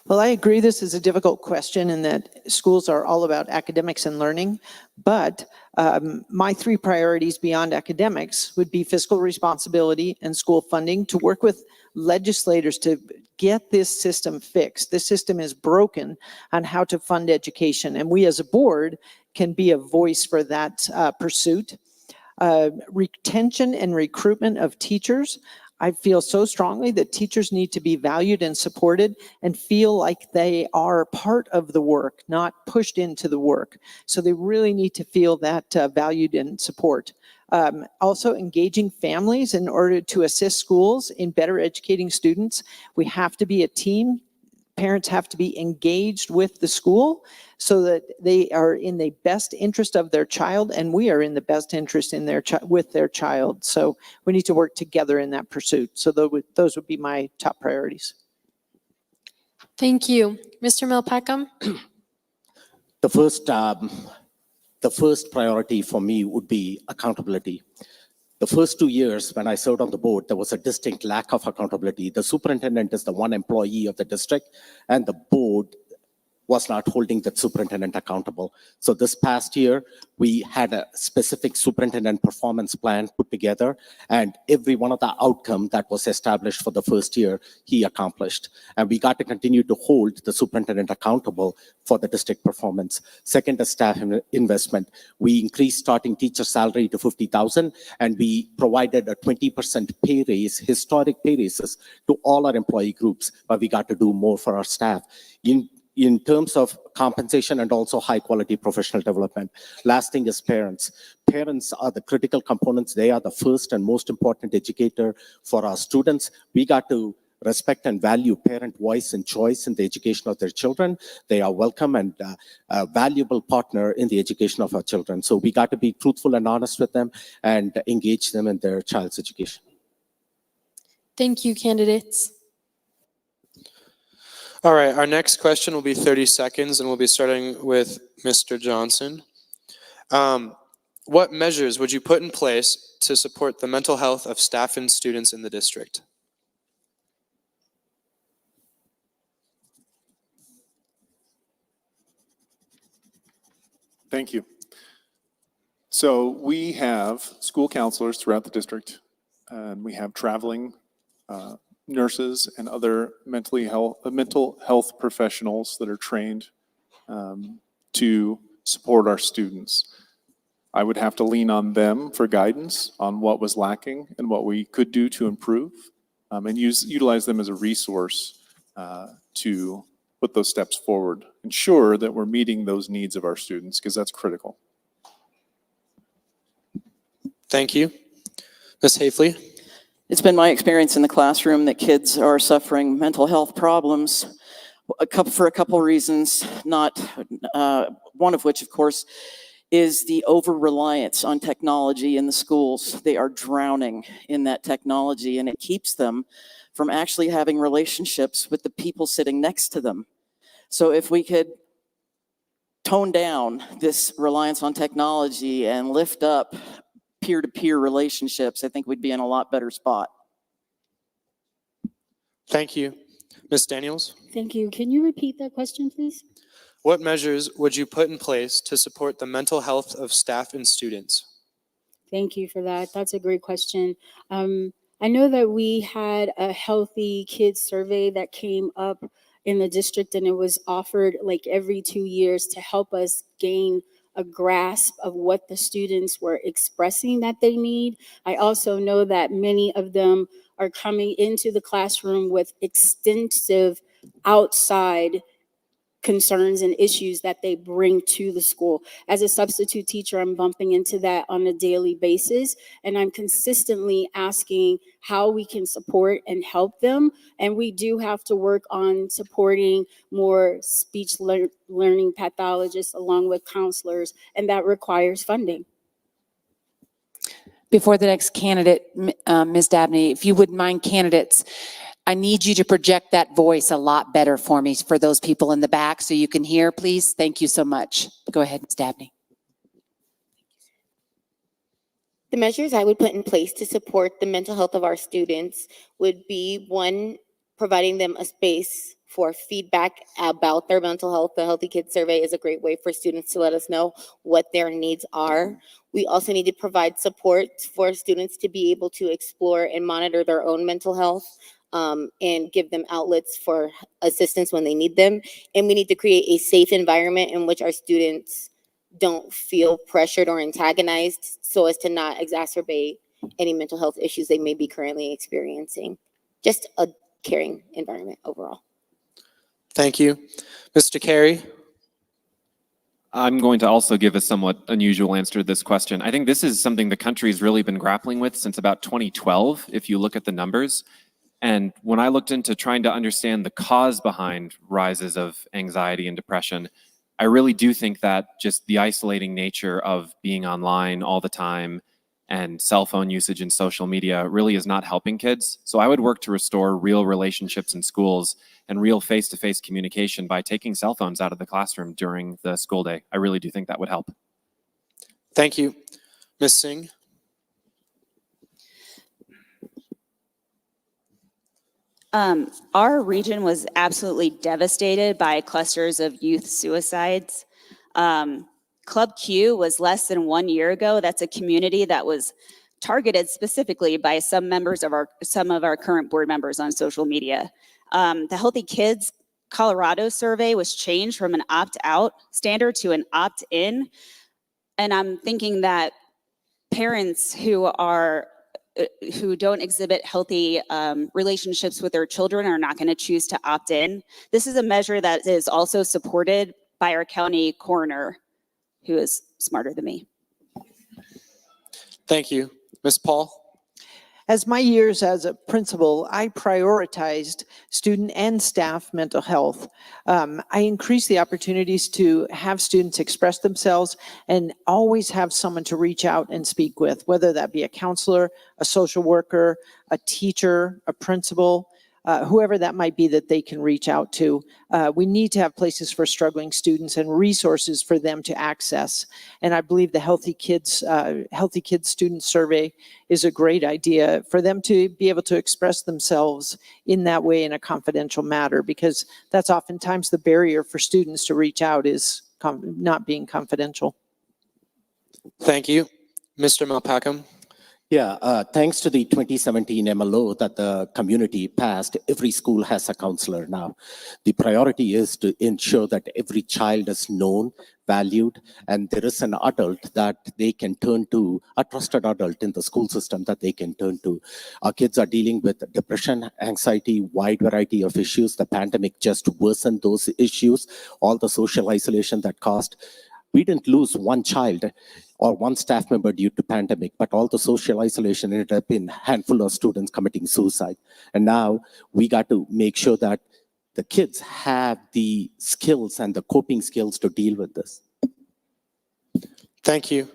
Well, I agree this is a difficult question and that schools are all about academics and learning, but my 3 priorities beyond academics would be fiscal responsibility and school funding to work with legislators to get this system fixed. This system is broken on how to fund education, and we as a board can be a voice for that pursuit. Retention and recruitment of teachers. I feel so strongly that teachers need to be valued and supported and feel like they are part of the work, not pushed into the work. So they really need to feel that valued and support. Also engaging families in order to assist schools in better educating students. We have to be a team. Parents have to be engaged with the school so that they are in the best interest of their child, and we are in the best interest in with their child. So we need to work together in that pursuit. So those would be my top priorities. Thank you. Mr. Milpacum? The first priority for me would be accountability. The first 2 years when I served on the board, there was a distinct lack of accountability. The superintendent is the one employee of the district, and the board was not holding that superintendent accountable. So this past year, we had a specific superintendent performance plan put together, and every one of the outcome that was established for the first year, he accomplished. And we got to continue to hold the superintendent accountable for the district performance. Second is staff investment. We increased starting teacher salary to $50,000, and we provided a 20% pay raise, historic pay raises to all our employee groups, but we got to do more for our staff. In terms of compensation and also high quality professional development. Last thing is parents. Parents are the critical components. They are the first and most important educator for our students. We got to respect and value parent voice and choice in the education of their children. They are welcome and a valuable partner in the education of our children. So we got to be truthful and honest with them and engage them in their child's education. Thank you, candidates. All right, our next question will be 30 seconds, and we'll be starting with Mr. Johnson. What measures would you put in place to support the mental health of staff and students in the district? Thank you. So we have school counselors throughout the district, and we have traveling nurses and other mental health professionals that are trained to support our students. I would have to lean on them for guidance on what was lacking and what we could do to improve, and utilize them as a resource to put those steps forward. Ensure that we're meeting those needs of our students, because that's critical. Thank you. Ms. Hafley? It's been my experience in the classroom that kids are suffering mental health problems for a couple reasons, not one of which, of course, is the over-reliance on technology in the schools. They are drowning in that technology, and it keeps them from actually having relationships with the people sitting next to them. So if we could tone down this reliance on technology and lift up peer-to-peer relationships, I think we'd be in a lot better spot. Thank you. Ms. Daniels? Thank you. Can you repeat that question, please? What measures would you put in place to support the mental health of staff and students? Thank you for that. That's a great question. I know that we had a healthy kids survey that came up in the district, and it was offered like every 2 years to help us gain a grasp of what the students were expressing that they need. I also know that many of them are coming into the classroom with extensive outside concerns and issues that they bring to the school. As a substitute teacher, I'm bumping into that on a daily basis, and I'm consistently asking how we can support and help them. And we do have to work on supporting more speech learning pathologists along with counselors, and that requires funding. Before the next candidate, Ms. Dabney, if you wouldn't mind, candidates, I need you to project that voice a lot better for me, for those people in the back, so you can hear, please. Thank you so much. Go ahead, Ms. Dabney. The measures I would put in place to support the mental health of our students would be, one, providing them a space for feedback about their mental health. The Healthy Kids Survey is a great way for students to let us know what their needs are. We also need to provide support for students to be able to explore and monitor their own mental health, and give them outlets for assistance when they need them. And we need to create a safe environment in which our students don't feel pressured or antagonized, so as to not exacerbate any mental health issues they may be currently experiencing. Just a caring environment overall. Thank you. Mr. Carey? I'm going to also give a somewhat unusual answer to this question. I think this is something the country's really been grappling with since about 2012, if you look at the numbers. And when I looked into trying to understand the cause behind rises of anxiety and depression, I really do think that just the isolating nature of being online all the time and cell phone usage and social media really is not helping kids. So I would work to restore real relationships in schools and real face-to-face communication by taking cell phones out of the classroom during the school day. I really do think that would help. Thank you. Ms. Singh? Our region was absolutely devastated by clusters of youth suicides. Club Q was less than 1 year ago. That's a community that was targeted specifically by some of our current board members on social media. The Healthy Kids Colorado survey was changed from an opt-out standard to an opt-in. And I'm thinking that parents who don't exhibit healthy relationships with their children are not going to choose to opt in. This is a measure that is also supported by our county coroner, who is smarter than me. Thank you. Ms. Paul? As my years as a principal, I prioritized student and staff mental health. I increased the opportunities to have students express themselves and always have someone to reach out and speak with, whether that be a counselor, a social worker, a teacher, a principal, whoever that might be that they can reach out to. We need to have places for struggling students and resources for them to access. And I believe the Healthy Kids Student Survey is a great idea for them to be able to express themselves in that way in a confidential matter, because that's oftentimes the barrier for students to reach out is not being confidential. Thank you. Mr. Malpacum? Yeah, thanks to the 2017 MLO that the community passed, every school has a counselor now. The priority is to ensure that every child is known, valued, and there is an adult that they can turn to, a trusted adult in the school system that they can turn to. Our kids are dealing with depression, anxiety, wide variety of issues. The pandemic just worsened those issues, all the social isolation that caused. We didn't lose one child or one staff member due to pandemic, but all the social isolation ended up in a handful of students committing suicide. And now we got to make sure that the kids have the skills and the coping skills to deal with this. Thank you.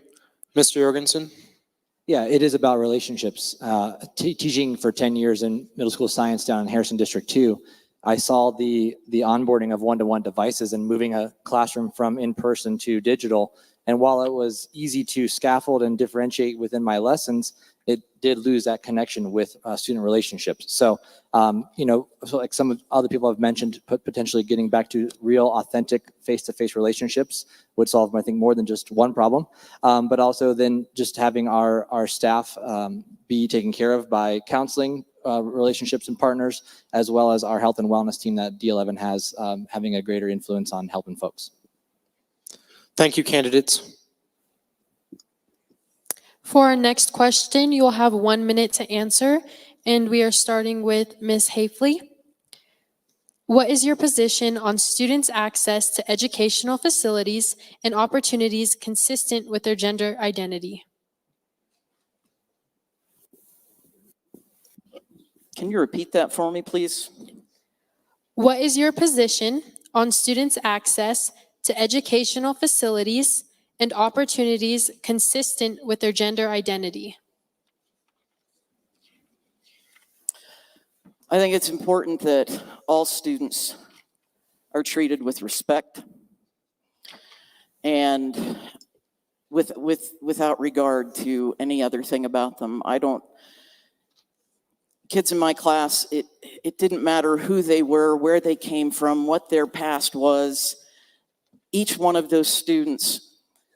Mr. Jorgensen? Yeah, it is about relationships. Teaching for 10 years in middle school science down in Harrison District 2, I saw the onboarding of one-to-one devices and moving a classroom from in-person to digital. And while it was easy to scaffold and differentiate within my lessons, it did lose that connection with student relationships. So, so like some of other people have mentioned, potentially getting back to real, authentic, face-to-face relationships would solve, I think, more than just one problem. But also then just having our staff be taken care of by counseling, relationships and partners, as well as our health and wellness team that D11 has, having a greater influence on helping folks. Thank you, candidates. For our next question, you will have 1 minute to answer, and we are starting with Ms. Hafley. What is your position on students' access to educational facilities and opportunities consistent with their gender identity? Can you repeat that for me, please? What is your position on students' access to educational facilities and opportunities consistent with their gender identity? I think it's important that all students are treated with respect and without regard to any other thing about them. Kids in my class, it didn't matter who they were, where they came from, what their past was. Each one of those students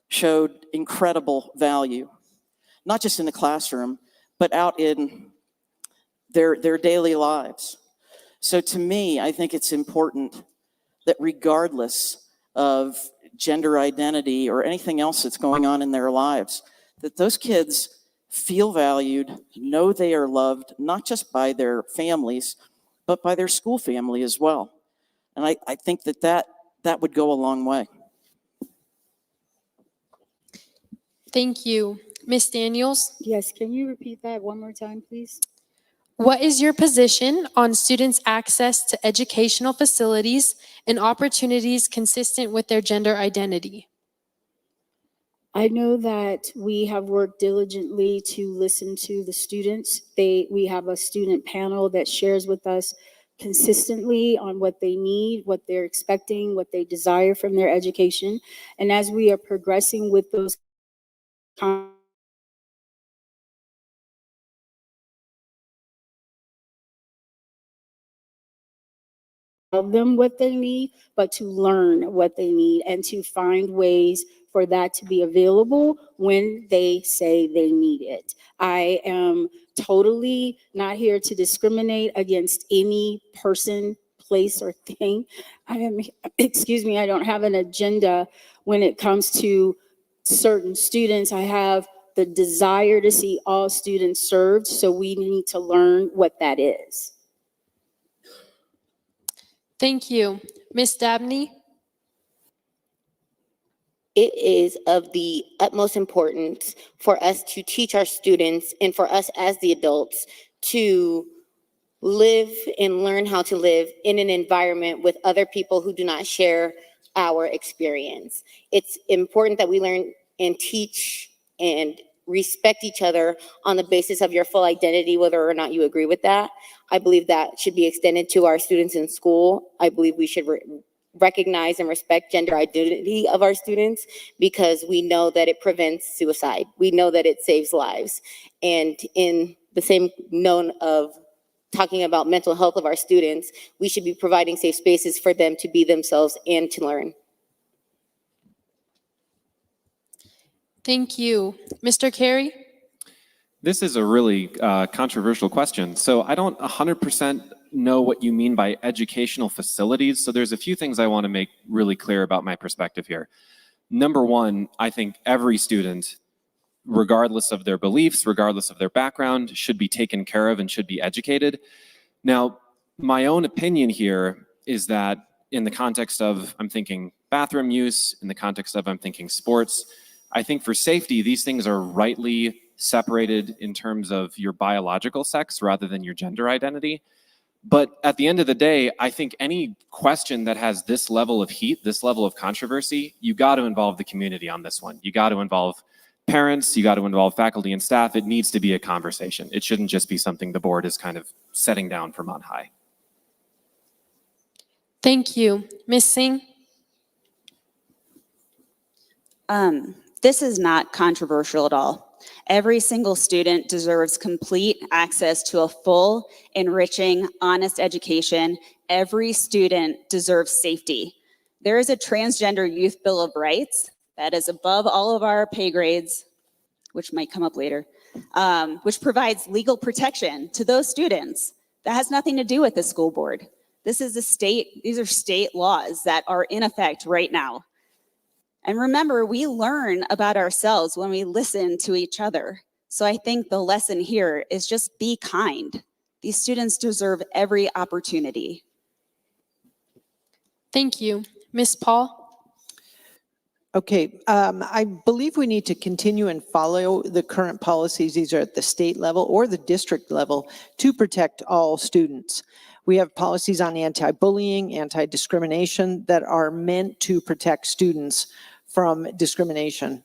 showed incredible value, not just in the classroom, but out in their daily lives. So to me, I think it's important that regardless of gender identity or anything else that's going on in their lives, that those kids feel valued, know they are loved, not just by their families, but by their school family as well. And I think that would go a long way. Thank you. Ms. Daniels, Yes, can you repeat that one more time, please? what is your position on students' access to educational facilities and opportunities consistent with their gender identity? I know that we have worked diligently to listen to the students. We have a student panel that shares with us consistently on what they need, what they're expecting, what they desire from their education. And as we are progressing with those tell them what they need, but to learn what they need and to find ways for that to be available when they say they need it. I am totally not here to discriminate against any person, place, or thing. Excuse me, I don't have an agenda when it comes to certain students. I have the desire to see all students served, so we need to learn what that is. Thank you. Ms. Dabney? It is of the utmost importance for us to teach our students and for us as the adults to live and learn how to live in an environment with other people who do not share our experience. It's important that we learn and teach and respect each other on the basis of your full identity, whether or not you agree with that. I believe that should be extended to our students in school. I believe we should recognize and respect gender identity of our students because we know that it prevents suicide. We know that it saves lives. And in the same note of talking about mental health of our students, we should be providing safe spaces for them to be themselves and to learn. Thank you. Mr. Carey? This is a really controversial question. So I don't 100% know what you mean by educational facilities. So there's a few things I want to make really clear about my perspective here. Number one, I think every student, regardless of their beliefs, regardless of their background, should be taken care of and should be educated. Now, my own opinion here is that in the context of, I'm thinking bathroom use, in the context of, I'm thinking sports, I think for safety, these things are rightly separated in terms of your biological sex rather than your gender identity. But at the end of the day, I think any question that has this level of heat, this level of controversy, you got to involve the community on this one. You got to involve parents, you got to involve faculty and staff. It needs to be a conversation. It shouldn't just be something the board is kind of setting down from on high. Thank you. Ms. Singh? This is not controversial at all. Every single student deserves complete access to a full, enriching, honest education. Every student deserves safety. There is a transgender youth bill of rights that is above all of our pay grades, which might come up later, which provides legal protection to those students. That has nothing to do with the school board. These are state laws that are in effect right now. And remember, we learn about ourselves when we listen to each other. So I think the lesson here is just be kind. These students deserve every opportunity. Thank you. Ms. Paul? Okay, I believe we need to continue and follow the current policies, these are at the state level or the district level, to protect all students. We have policies on anti-bullying, anti-discrimination that are meant to protect students from discrimination.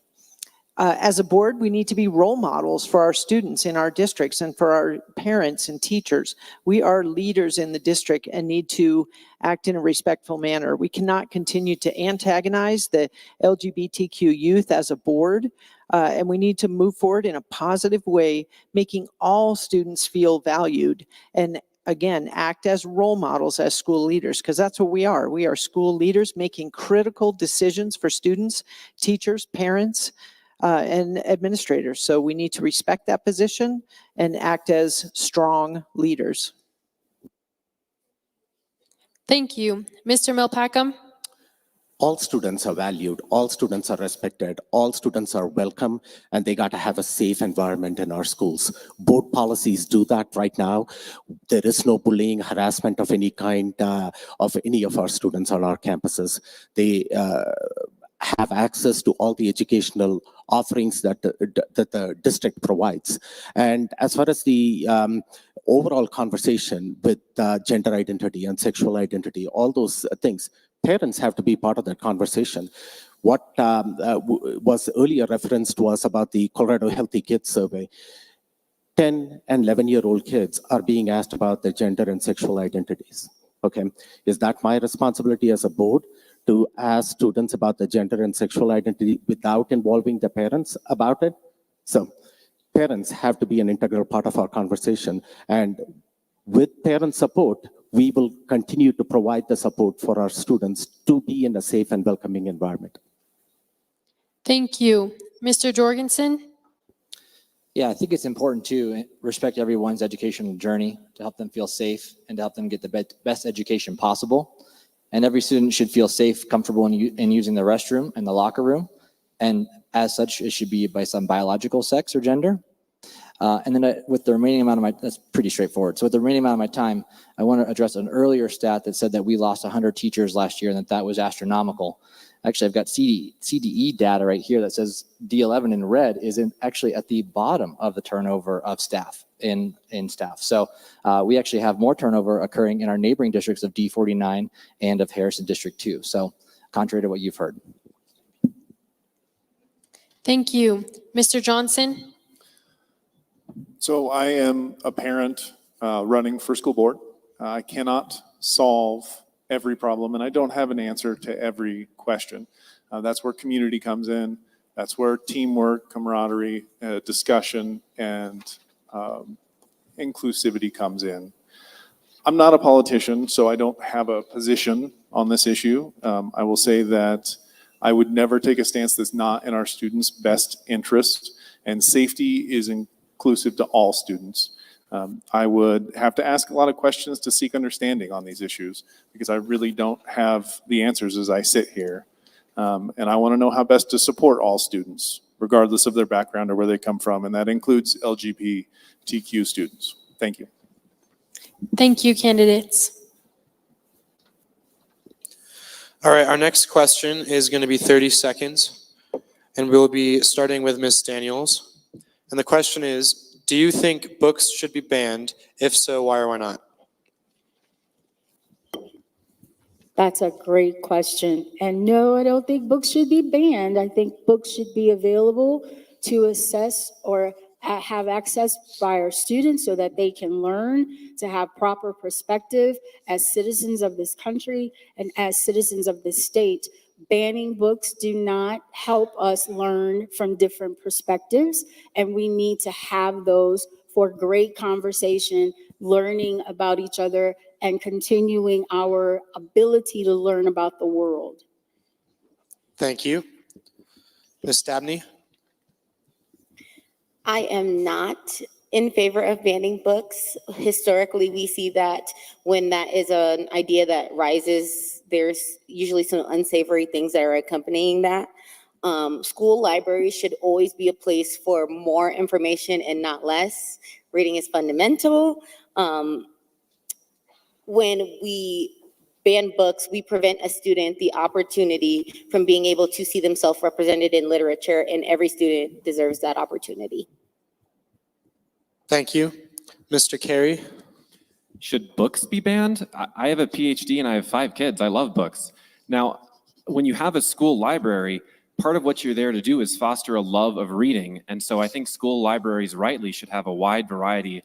As a board, we need to be role models for our students in our districts and for our parents and teachers. We are leaders in the district and need to act in a respectful manner. We cannot continue to antagonize the LGBTQ youth as a board, and we need to move forward in a positive way, making all students feel valued and again, act as role models as school leaders, because that's what we are. We are school leaders making critical decisions for students, teachers, parents, and administrators. So we need to respect that position and act as strong leaders. Thank you. Mr. Milpacum? All students are valued, all students are respected, all students are welcome, and they got to have a safe environment in our schools. Board policies do that right now. There is no bullying, harassment of any kind of any of our students on our campuses. They have access to all the educational offerings that the district provides. And as far as the overall conversation with gender identity and sexual identity, all those things, parents have to be part of that conversation. What was earlier referenced was about the Colorado Healthy Kids Survey. 10 and 11-year-old kids are being asked about their gender and sexual identities. Okay, is that my responsibility as a board to ask students about the gender and sexual identity without involving the parents about it? So parents have to be an integral part of our conversation, and with parent support, we will continue to provide the support for our students to be in a safe and welcoming environment. Thank you. Mr. Jorgensen? Yeah, I think it's important to respect everyone's educational journey, to help them feel safe and to help them get the best education possible. And every student should feel safe, comfortable in using the restroom and the locker room. And as such, it should be based on biological sex or gender. And then with the remaining amount of my, that's pretty straightforward. So with the remaining amount of my time, I want to address an earlier stat that said that we lost 100 teachers last year and that was astronomical. Actually, I've got CDE data right here that says D11 in red is actually at the bottom of the turnover of staff in staff. So we actually have more turnover occurring in our neighboring districts of D49 and of Harrison District 2. So contrary to what you've heard. Thank you. Mr. Johnson? So I am a parent running for school board. I cannot solve every problem, and I don't have an answer to every question. That's where community comes in. That's where teamwork, camaraderie, discussion, and inclusivity comes in. I'm not a politician, so I don't have a position on this issue. I will say that I would never take a stance that's not in our students' best interest, and safety is inclusive to all students. I would have to ask a lot of questions to seek understanding on these issues because I really don't have the answers as I sit here. And I want to know how best to support all students, regardless of their background or where they come from, and that includes LGBTQ students. Thank you. Thank you, candidates. All right, our next question is going to be 30 seconds. And we'll be starting with Ms. Daniels. And the question is, do you think books should be banned? If so, why or why not? That's a great question. And no, I don't think books should be banned. I think books should be available to assess or have access by our students so that they can learn to have proper perspective as citizens of this country and as citizens of this state. Banning books do not help us learn from different perspectives, and we need to have those for great conversation, learning about each other, and continuing our ability to learn about the world. Thank you. Ms. Dabney? I am not in favor of banning books. Historically, we see that when that is an idea that rises, there's usually some unsavory things that are accompanying that. School libraries should always be a place for more information and not less. Reading is fundamental. When we ban books, we prevent a student the opportunity from being able to see themselves represented in literature, and every student deserves that opportunity. Thank you. Mr. Carey? Should books be banned? I have a PhD and I have 5 kids. I love books. Now, when you have a school library, part of what you're there to do is foster a love of reading. And so I think school libraries rightly should have a wide variety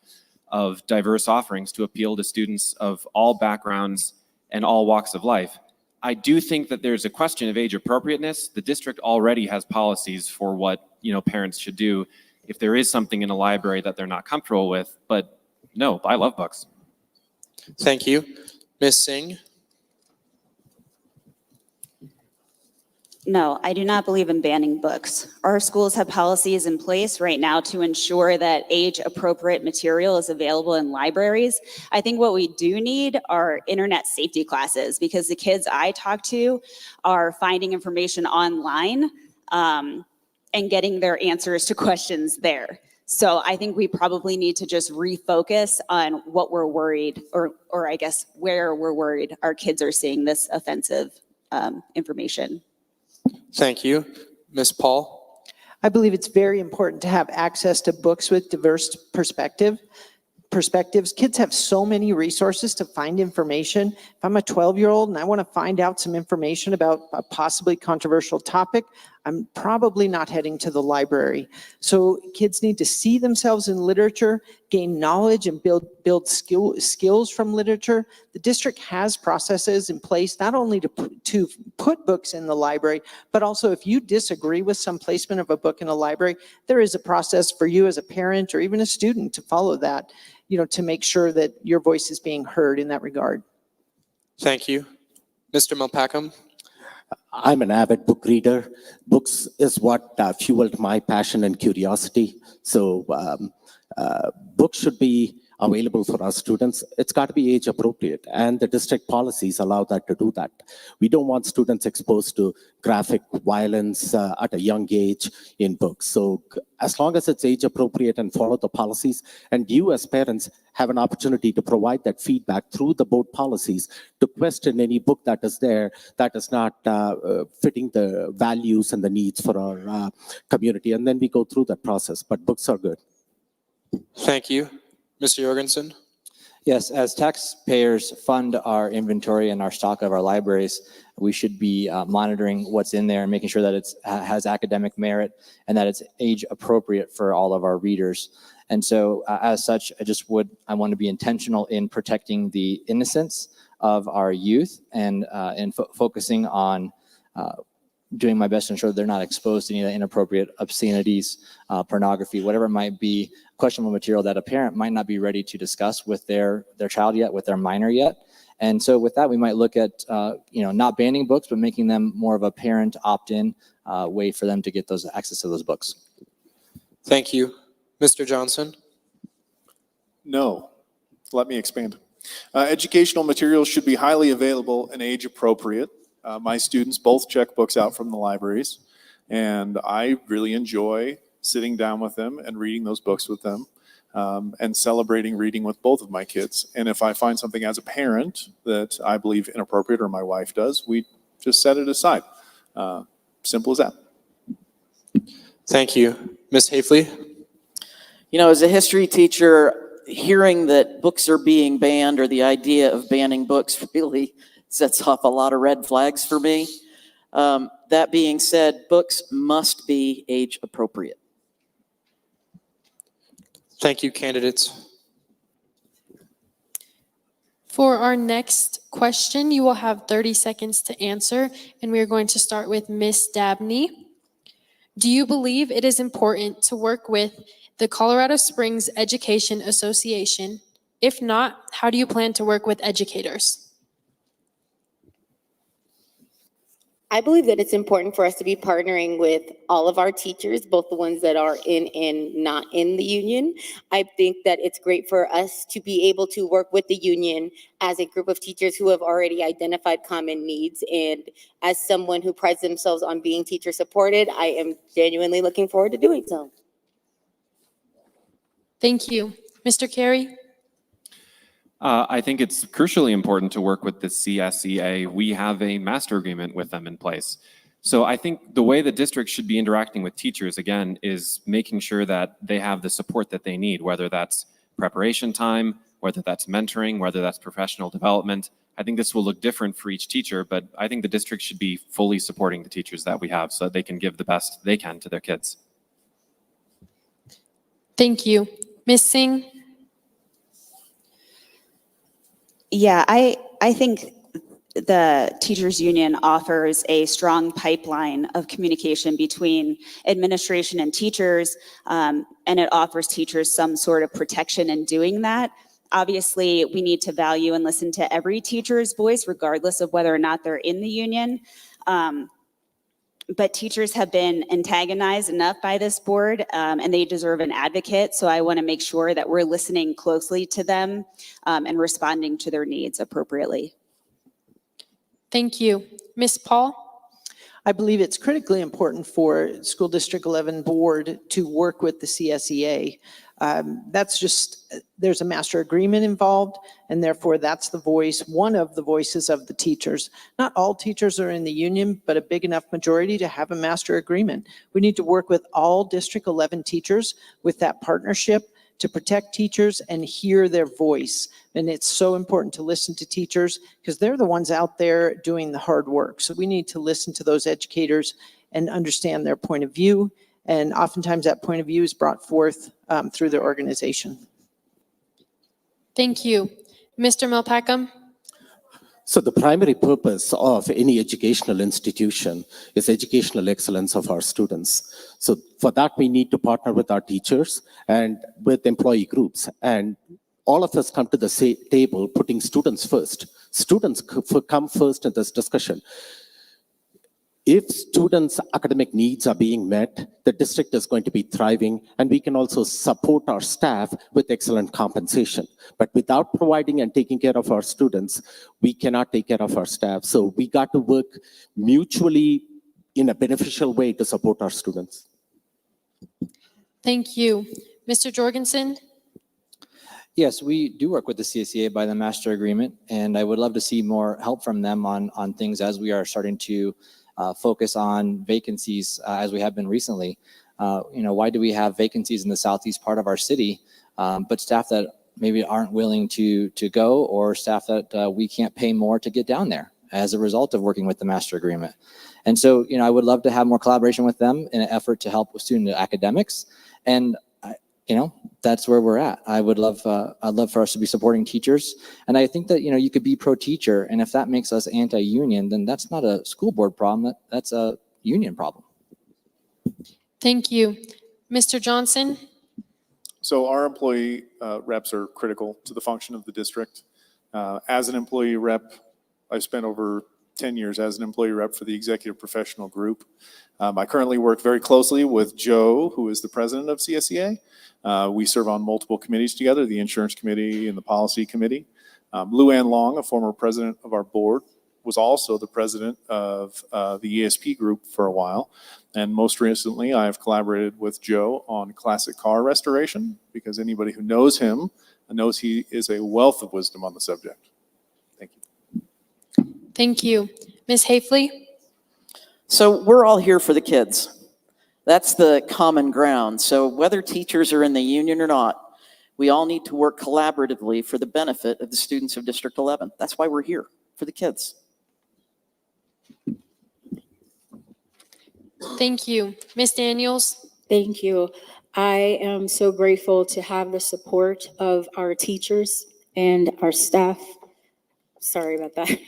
of diverse offerings to appeal to students of all backgrounds and all walks of life. I do think that there's a question of age appropriateness. The district already has policies for what, parents should do if there is something in a library that they're not comfortable with. But no, I love books. Thank you. Ms. Singh? No, I do not believe in banning books. Our schools have policies in place right now to ensure that age-appropriate material is available in libraries. I think what we do need are internet safety classes, because the kids I talk to are finding information online and getting their answers to questions there. So I think we probably need to just refocus on what we're worried, or I guess where we're worried our kids are seeing this offensive information. Thank you. Ms. Paul? I believe it's very important to have access to books with diverse perspectives. Kids have so many resources to find information. If I'm a 12-year-old and I want to find out some information about a possibly controversial topic, I'm probably not heading to the library. So kids need to see themselves in literature, gain knowledge, and build skills from literature. The district has processes in place not only to put books in the library, but also if you disagree with some placement of a book in a library, there is a process for you as a parent or even a student to follow that, to make sure that your voice is being heard in that regard. Thank you. Mr. Malpacum? I'm an avid book reader. Books is what fueled my passion and curiosity. So books should be available for our students. It's got to be age appropriate, and the district policies allow that to do that. We don't want students exposed to graphic violence at a young age in books. So as long as it's age appropriate and follow the policies, and you as parents have an opportunity to provide that feedback through the board policies to question any book that is there that is not fitting the values and the needs for our community. And then we go through that process, but books are good. Thank you. Mr. Jorgensen? Yes, as taxpayers fund our inventory and our stock of our libraries, we should be monitoring what's in there and making sure that it has academic merit and that it's age appropriate for all of our readers. And so as such, I want to be intentional in protecting the innocence of our youth and focusing on doing my best to ensure that they're not exposed to any of the inappropriate obscenities, pornography, whatever it might be, questionable material that a parent might not be ready to discuss with their child yet, with their minor yet. And so with that, we might look at, not banning books, but making them more of a parent opt-in way for them to get those access to those books. Thank you. Mr. Johnson? No. Let me expand. Educational materials should be highly available and age appropriate. My students both check books out from the libraries, and I really enjoy sitting down with them and reading those books with them, and celebrating reading with both of my kids. And if I find something as a parent that I believe inappropriate, or my wife does, we just set it aside. Simple as that. Thank you. Ms. Hafley? You know, as a history teacher, hearing that books are being banned or the idea of banning books really sets off a lot of red flags for me. That being said, books must be age appropriate. Thank you, candidates. For our next question, you will have 30 seconds to answer, and we are going to start with Ms. Dabney. Do you believe it is important to work with the Colorado Springs Education Association? If not, how do you plan to work with educators? I believe that it's important for us to be partnering with all of our teachers, both the ones that are in and not in the union. I think that it's great for us to be able to work with the union as a group of teachers who have already identified common needs. And as someone who prides themselves on being teacher supported, I am genuinely looking forward to doing so. Thank you. Mr. Carey? I think it's crucially important to work with the CSEA. We have a master agreement with them in place. So I think the way the district should be interacting with teachers, again, is making sure that they have the support that they need, whether that's preparation time, whether that's mentoring, whether that's professional development. I think this will look different for each teacher, but I think the district should be fully supporting the teachers that we have so that they can give the best they can to their kids. Thank you. Ms. Singh? Yeah, I think the teachers union offers a strong pipeline of communication between administration and teachers, and it offers teachers some sort of protection in doing that. Obviously, we need to value and listen to every teacher's voice, regardless of whether or not they're in the union. But teachers have been antagonized enough by this board, and they deserve an advocate. So I want to make sure that we're listening closely to them and responding to their needs appropriately. Thank you. Ms. Paul? I believe it's critically important for School District 11 Board to work with the CSEA. That's just, there's a master agreement involved, and therefore that's the voice, one of the voices of the teachers. Not all teachers are in the union, but a big enough majority to have a master agreement. We need to work with all District 11 teachers with that partnership to protect teachers and hear their voice. And it's so important to listen to teachers because they're the ones out there doing the hard work. So we need to listen to those educators and understand their point of view. And oftentimes that point of view is brought forth through their organization. Thank you. Mr. Melpacum? So the primary purpose of any educational institution is educational excellence of our students. So for that, we need to partner with our teachers and with employee groups. And all of us come to the table putting students first. Students come first in this discussion. If students' academic needs are being met, the district is going to be thriving, and we can also support our staff with excellent compensation. But without providing and taking care of our students, we cannot take care of our staff. So we got to work mutually in a beneficial way to support our students. Thank you. Mr. Jorgensen? Yes, we do work with the CSEA by the master agreement, and I would love to see more help from them on things as we are starting to focus on vacancies as we have been recently. Why do we have vacancies in the southeast part of our city, but staff that maybe aren't willing to go, or staff that we can't pay more to get down there as a result of working with the master agreement? And so, I would love to have more collaboration with them in an effort to help with student academics. And that's where we're at. I'd love for us to be supporting teachers. And I think that, you could be pro-teacher, and if that makes us anti-union, then that's not a school board problem, that's a union problem. Thank you. Mr. Johnson? So our employee reps are critical to the function of the district. As an employee rep, I've spent over 10 years as an employee rep for the executive professional group. I currently work very closely with Joe, who is the president of CSEA. We serve on multiple committees together, the insurance committee and the policy committee. Lou Ann Long, a former president of our board, was also the president of the ESP group for a while. And most recently, I have collaborated with Joe on classic car restoration, because anybody who knows him knows he is a wealth of wisdom on the subject. Thank you. Thank you. Ms. Hafley? So we're all here for the kids. That's the common ground. So whether teachers are in the union or not, we all need to work collaboratively for the benefit of the students of District 11. That's why we're here, for the kids. Thank you. Ms. Daniels? Thank you. I am so grateful to have the support of our teachers and our staff. Sorry about that.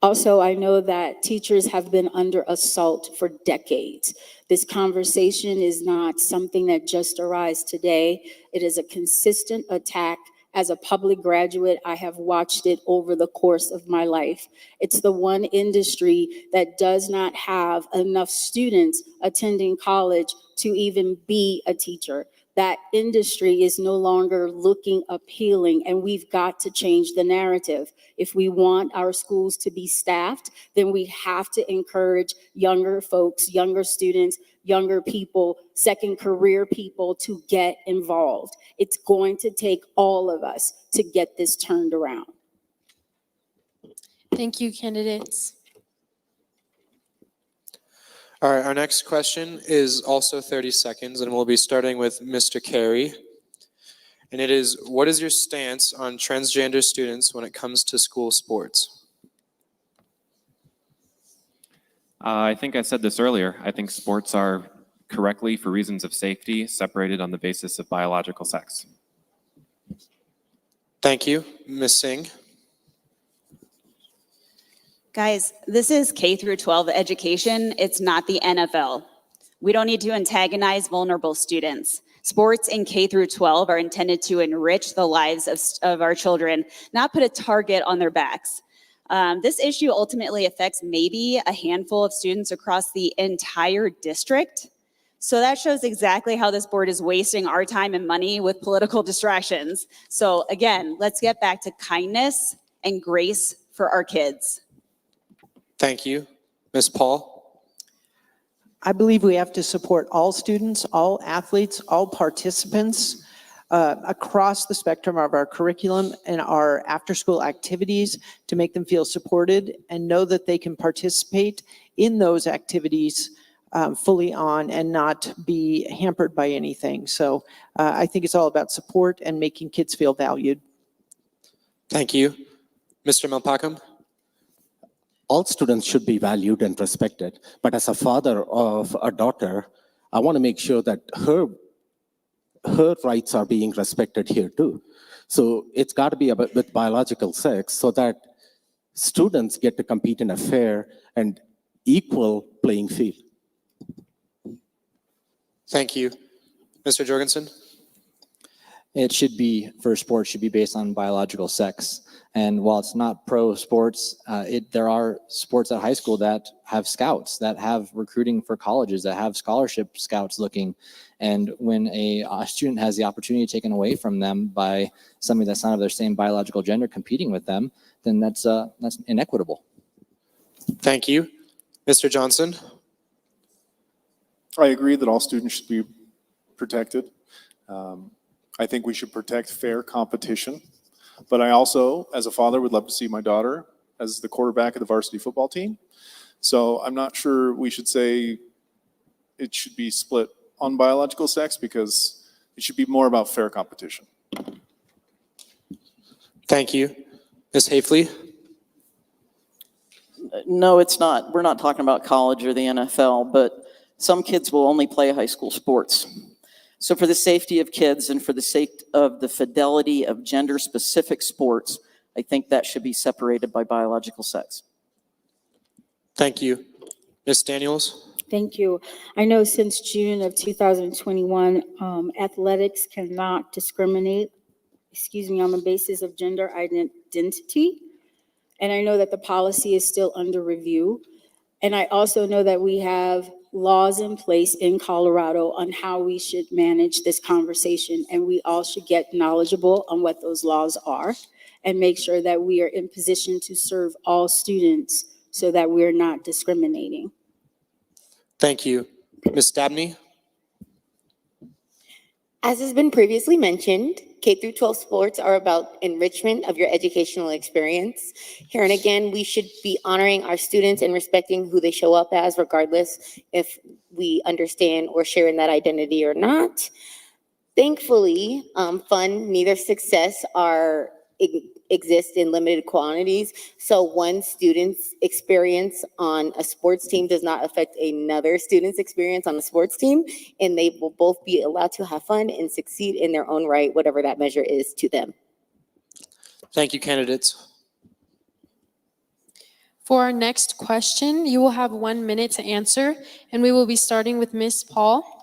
Also, I know that teachers have been under assault for decades. This conversation is not something that just arose today. It is a consistent attack. As a public graduate, I have watched it over the course of my life. It's the one industry that does not have enough students attending college to even be a teacher. That industry is no longer looking appealing, and we've got to change the narrative. If we want our schools to be staffed, then we have to encourage younger folks, younger students, younger people, second career people to get involved. It's going to take all of us to get this turned around. Thank you, candidates. All right, our next question is also 30 seconds, and we'll be starting with Mr. Carey. And it is, what is your stance on transgender students when it comes to school sports? I think I said this earlier. I think sports are correctly, for reasons of safety, separated on the basis of biological sex. Thank you. Ms. Singh? Guys, this is K through 12 education. It's not the NFL. We don't need to antagonize vulnerable students. Sports in K through 12 are intended to enrich the lives of our children, not put a target on their backs. This issue ultimately affects maybe a handful of students across the entire district. So that shows exactly how this board is wasting our time and money with political distractions. So again, let's get back to kindness and grace for our kids. Thank you. Ms. Paul? I believe we have to support all students, all athletes, all participants across the spectrum of our curriculum and our after-school activities to make them feel supported and know that they can participate in those activities fully on and not be hampered by anything. So I think it's all about support and making kids feel valued. Thank you. Mr. Melpacum? All students should be valued and respected. But as a father of a daughter, I want to make sure that her rights are being respected here too. So it's got to be about with biological sex so that students get to compete in a fair and equal playing field. Thank you. Mr. Jorgensen? It should be, for sports, should be based on biological sex. And while it's not pro sports, there are sports at high school that have scouts, that have recruiting for colleges, that have scholarship scouts looking. And when a student has the opportunity taken away from them by somebody that's not of their same biological gender competing with them, then that's inequitable. Thank you. Mr. Johnson? I agree that all students should be protected. I think we should protect fair competition. But I also, as a father, would love to see my daughter as the quarterback of the varsity football team. So I'm not sure we should say it should be split on biological sex because it should be more about fair competition. Thank you. Ms. Hafley? No, it's not. We're not talking about college or the NFL, but some kids will only play high school sports. So for the safety of kids and for the sake of the fidelity of gender-specific sports, I think that should be separated by biological sex. Thank you. Ms. Daniels? Thank you. I know since June of 2021, athletics cannot discriminate, on the basis of gender identity. And I know that the policy is still under review. And I also know that we have laws in place in Colorado on how we should manage this conversation. And we all should get knowledgeable on what those laws are and make sure that we are in position to serve all students so that we're not discriminating. Thank you. Ms. Dabney? As has been previously mentioned, K through 12 sports are about enrichment of your educational experience. Here and again, we should be honoring our students and respecting who they show up as, regardless if we understand or share in that identity or not. Thankfully, fun, neither success exist in limited quantities. So one student's experience on a sports team does not affect another student's experience on a sports team, and they will both be allowed to have fun and succeed in their own right, whatever that measure is to them. Thank you, candidates. For our next question, you will have 1 minute to answer, and we will be starting with Ms. Paul.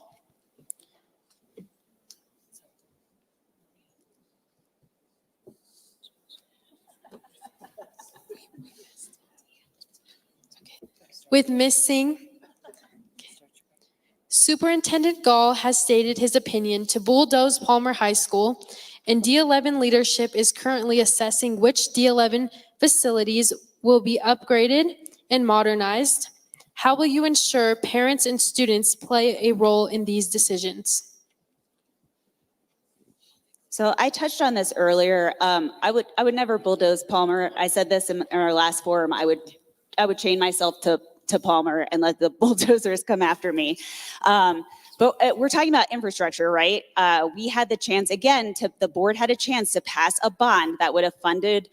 With Ms. Singh. Superintendent Gall has stated his opinion to bulldoze Palmer High School, and D11 leadership is currently assessing which D11 facilities will be upgraded and modernized. How will you ensure parents and students play a role in these decisions? So I touched on this earlier. I would never bulldoze Palmer. I said this in our last forum. I would chain myself to Palmer and let the bulldozers come after me. But we're talking about infrastructure, right? We had the chance, again, the board had a chance to pass a bond that would have funded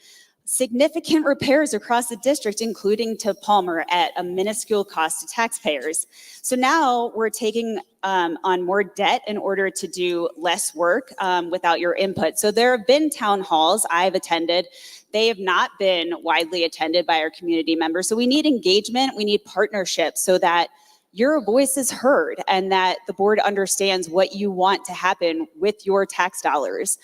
significant repairs across the district, including to Palmer at a minuscule cost to taxpayers. So now we're taking on more debt in order to do less work without your input. So there have been town halls I've attended. They have not been widely attended by our community members. So we need engagement, we need partnership so that your voice is heard and that the board understands what you want to happen with your tax dollars.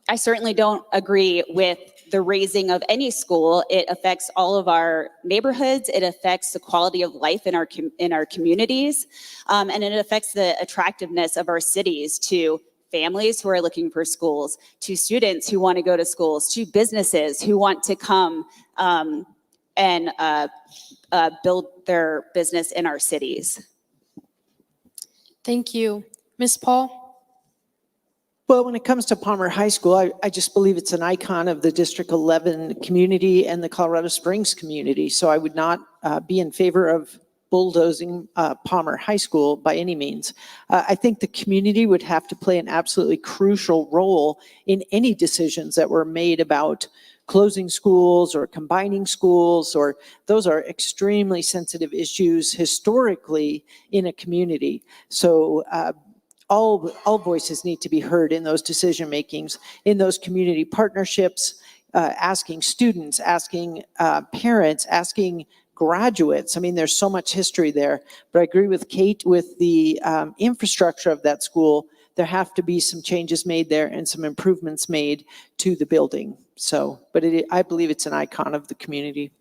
I certainly don't agree with the raising of any school. It affects all of our neighborhoods. It affects the quality of life in our communities. And it affects the attractiveness of our cities to families who are looking for schools, to students who want to go to schools, to businesses who want to come and build their business in our cities. Thank you. Ms. Paul? Well, when it comes to Palmer High School, I just believe it's an icon of the District 11 community and the Colorado Springs community. So I would not be in favor of bulldozing Palmer High School by any means. I think the community would have to play an absolutely crucial role in any decisions that were made about closing schools or combining schools, or those are extremely sensitive issues historically in a community. So all voices need to be heard in those decision makings, in those community partnerships, asking students, asking parents, asking graduates. I mean, there's so much history there, but I agree with Kate with the infrastructure of that school. There have to be some changes made there and some improvements made to the building. So, but I believe it's an icon of the community.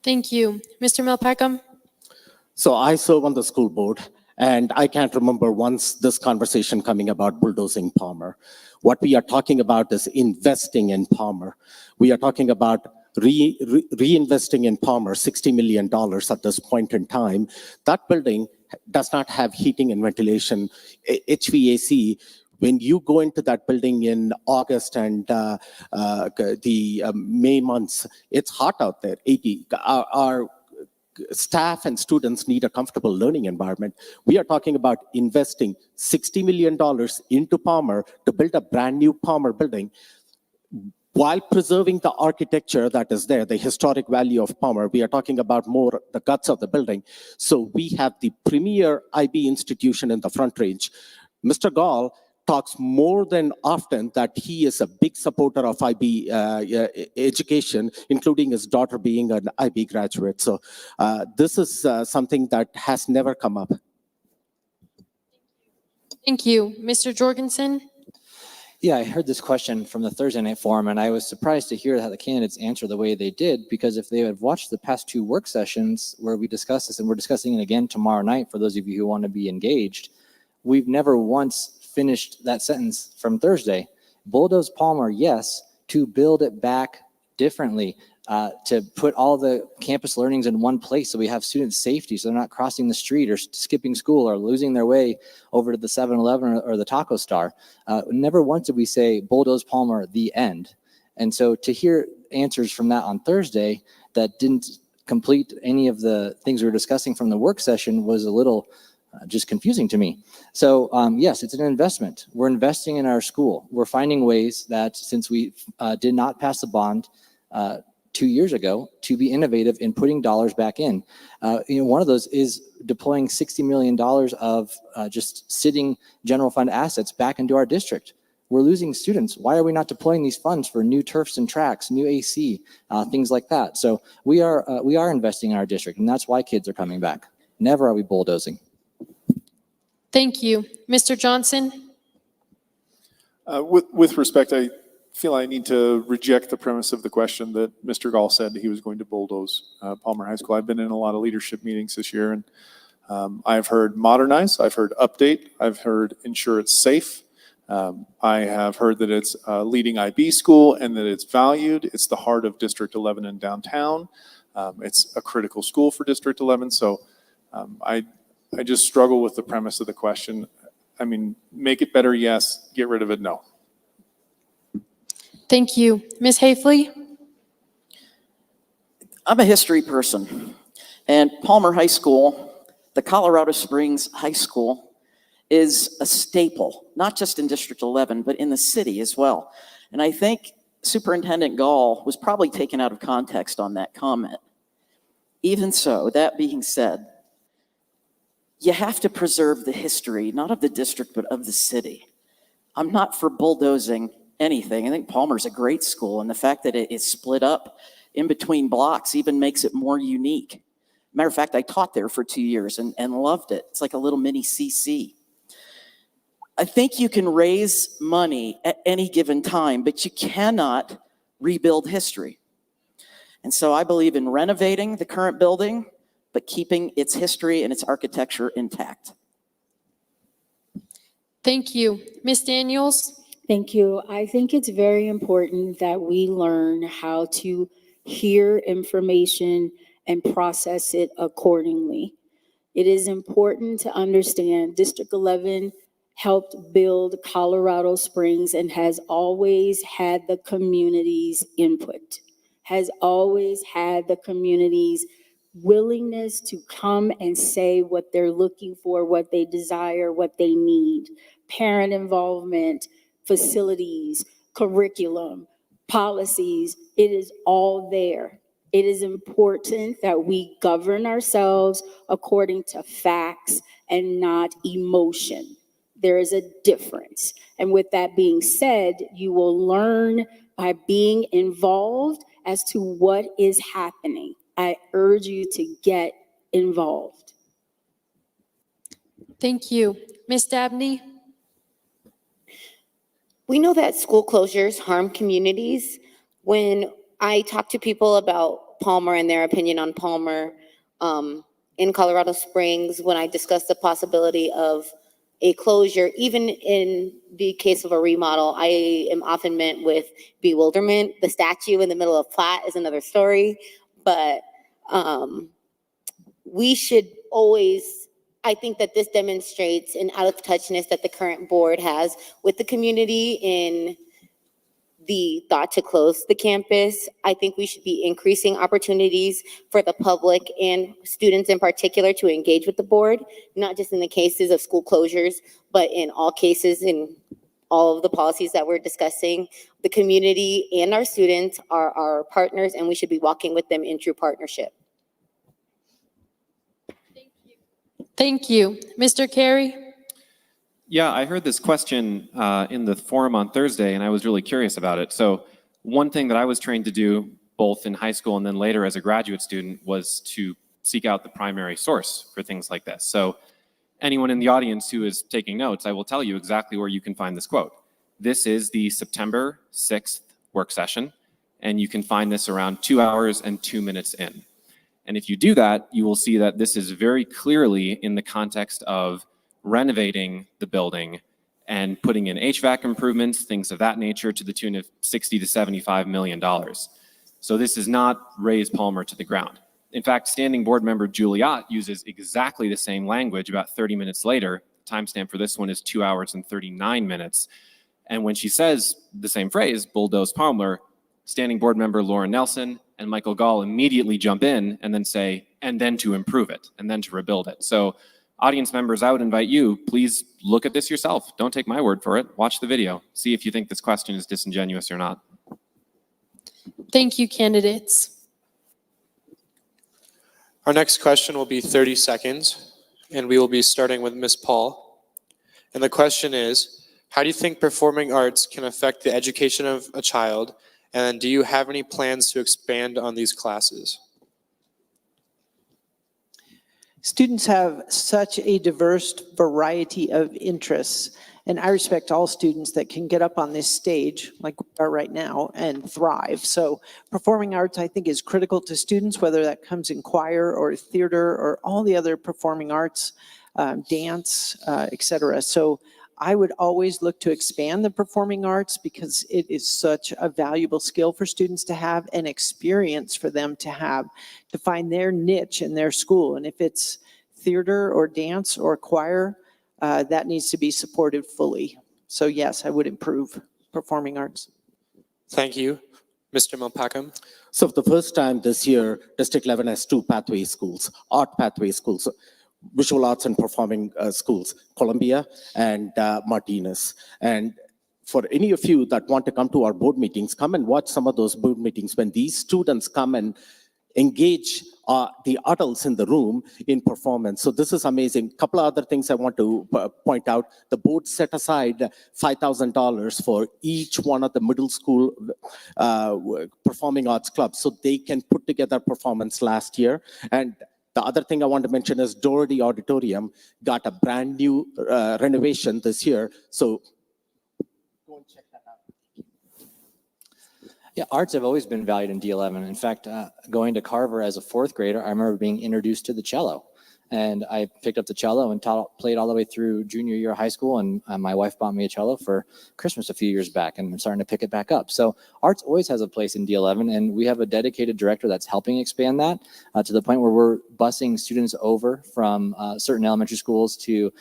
Thank you. Mr. Melpacum? So I serve on the school board, and I can't remember once this conversation coming about bulldozing Palmer. What we are talking about is investing in Palmer. We are talking about reinvesting in Palmer, $60 million at this point in time. That building does not have heating and ventilation, HVAC. When you go into that building in August and the May months, it's hot out there, 80. Our staff and students need a comfortable learning environment. We are talking about investing $60 million into Palmer to build a brand new Palmer building while preserving the architecture that is there, the historic value of Palmer. We are talking about more the guts of the building. So we have the premier IB institution in the Front Range. Mr. Gall talks more than often that he is a big supporter of IB education, including his daughter being an IB graduate. So this is something that has never come up. Thank you. Mr. Jorgensen? Yeah, I heard this question from the Thursday night forum, and I was surprised to hear how the candidates answer the way they did, because if they had watched the past two work sessions where we discussed this, and we're discussing it again tomorrow night for those of you who want to be engaged, we've never once finished that sentence from Thursday. Bulldoze Palmer, yes, to build it back differently. to put all the campus learnings in one place so we have student safety, so they're not crossing the street or skipping school or losing their way over to the 7-Eleven or the Taco Star. Never once did we say bulldoze Palmer, the end. And so to hear answers from that on Thursday that didn't complete any of the things we were discussing from the work session was a little just confusing to me. So yes, it's an investment. We're investing in our school. We're finding ways that since we did not pass the bond 2 years ago, to be innovative in putting dollars back in. One of those is deploying $60 million of just sitting general fund assets back into our district. We're losing students. Why are we not deploying these funds for new turfs and tracks, new AC, things like that? So we are investing in our district, and that's why kids are coming back. Never are we bulldozing. Thank you. Mr. Johnson? With respect, I feel I need to reject the premise of the question that Mr. Gall said he was going to bulldoze Palmer High School. I've been in a lot of leadership meetings this year, and I've heard modernize, I've heard update, I've heard ensure it's safe. I have heard that it's a leading IB school and that it's valued. It's the heart of District 11 in downtown. It's a critical school for District 11. So I just struggle with the premise of the question. I mean, make it better, yes. Get rid of it, no. Thank you. Ms. Hafley? I'm a history person, and Palmer High School, the Colorado Springs High School, is a staple, not just in District 11, but in the city as well. And I think Superintendent Gall was probably taken out of context on that comment. Even so, that being said, you have to preserve the history, not of the district, but of the city. I'm not for bulldozing anything. I think Palmer's a great school, and the fact that it is split up in between blocks even makes it more unique. Matter of fact, I taught there for 2 years and loved it. It's like a little mini CC. I think you can raise money at any given time, but you cannot rebuild history. And so I believe in renovating the current building, but keeping its history and its architecture intact. Thank you. Ms. Daniels? Thank you. I think it's very important that we learn how to hear information and process it accordingly. It is important to understand District 11 helped build Colorado Springs and has always had the community's input, has always had the community's willingness to come and say what they're looking for, what they desire, what they need. Parent involvement, facilities, curriculum, policies, it is all there. It is important that we govern ourselves according to facts and not emotion. There is a difference. And with that being said, you will learn by being involved as to what is happening. I urge you to get involved. Thank you. Ms. Dabney? We know that school closures harm communities. When I talk to people about Palmer and their opinion on Palmer in Colorado Springs, when I discuss the possibility of a closure, even in the case of a remodel, I am often met with bewilderment. The statue in the middle of Platt is another story, but we should always, I think that this demonstrates an out-of-touchness that the current board has with the community in the thought to close the campus. I think we should be increasing opportunities for the public and students in particular to engage with the board, not just in the cases of school closures, but in all cases, in all of the policies that we're discussing. The community and our students are our partners, and we should be walking with them in true partnership. Thank you. Mr. Carey? Yeah, I heard this question in the forum on Thursday, and I was really curious about it. So one thing that I was trained to do, both in high school and then later as a graduate student, was to seek out the primary source for things like this. So anyone in the audience who is taking notes, I will tell you exactly where you can find this quote. This is the September 6th work session, and you can find this around 2 hours and 2 minutes in. And if you do that, you will see that this is very clearly in the context of renovating the building and putting in HVAC improvements, things of that nature, to the tune of $60 to $75 million. So this is not raise Palmer to the ground. In fact, Standing Board Member Juliot uses exactly the same language about 30 minutes later. Timestamp for this one is 2 hours and 39 minutes. And when she says the same phrase, bulldoze Palmer, Standing Board Member Lauren Nelson and Michael Gall immediately jump in and then say, and then to improve it, and then to rebuild it. So audience members, I would invite you, please look at this yourself. Don't take my word for it. Watch the video. See if you think this question is disingenuous or not. Thank you, candidates. Our next question will be 30 seconds, and we will be starting with Ms. Paul. And the question is, how do you think performing arts can affect the education of a child? And do you have any plans to expand on these classes? Students have such a diverse variety of interests, and I respect all students that can get up on this stage, like we are right now, and thrive. So performing arts, I think, is critical to students, whether that comes in choir or theater or all the other performing arts, dance, et cetera. So I would always look to expand the performing arts because it is such a valuable skill for students to have, and experience for them to have, to find their niche in their school. And if it's theater or dance or choir, that needs to be supported fully. So yes, I would improve performing arts. Thank you. Mr. Malpacum. So for the first time this year, District 11 has two pathway schools, art pathway schools, visual arts and performing schools, Columbia and Martinez. And for any of you that want to come to our board meetings, come and watch some of those board meetings when these students come and engage the adults in the room in performance. So this is amazing. A couple of other things I want to point out. The board set aside $5,000 for each one of the middle school performing arts clubs so they can put together performance last year. And the other thing I want to mention is Doherty Auditorium got a brand new renovation this year. So go and check that out. Yeah, arts have always been valued in D11. In fact, going to Carver as a fourth grader, I remember being introduced to the cello. And I picked up the cello and played all the way through junior year of high school. And my wife bought me a cello for Christmas a few years back, and I'm starting to pick it back up. So arts always has a place in D11, and we have a dedicated director that's helping expand that to the point where we're busing students over from certain elementary schools to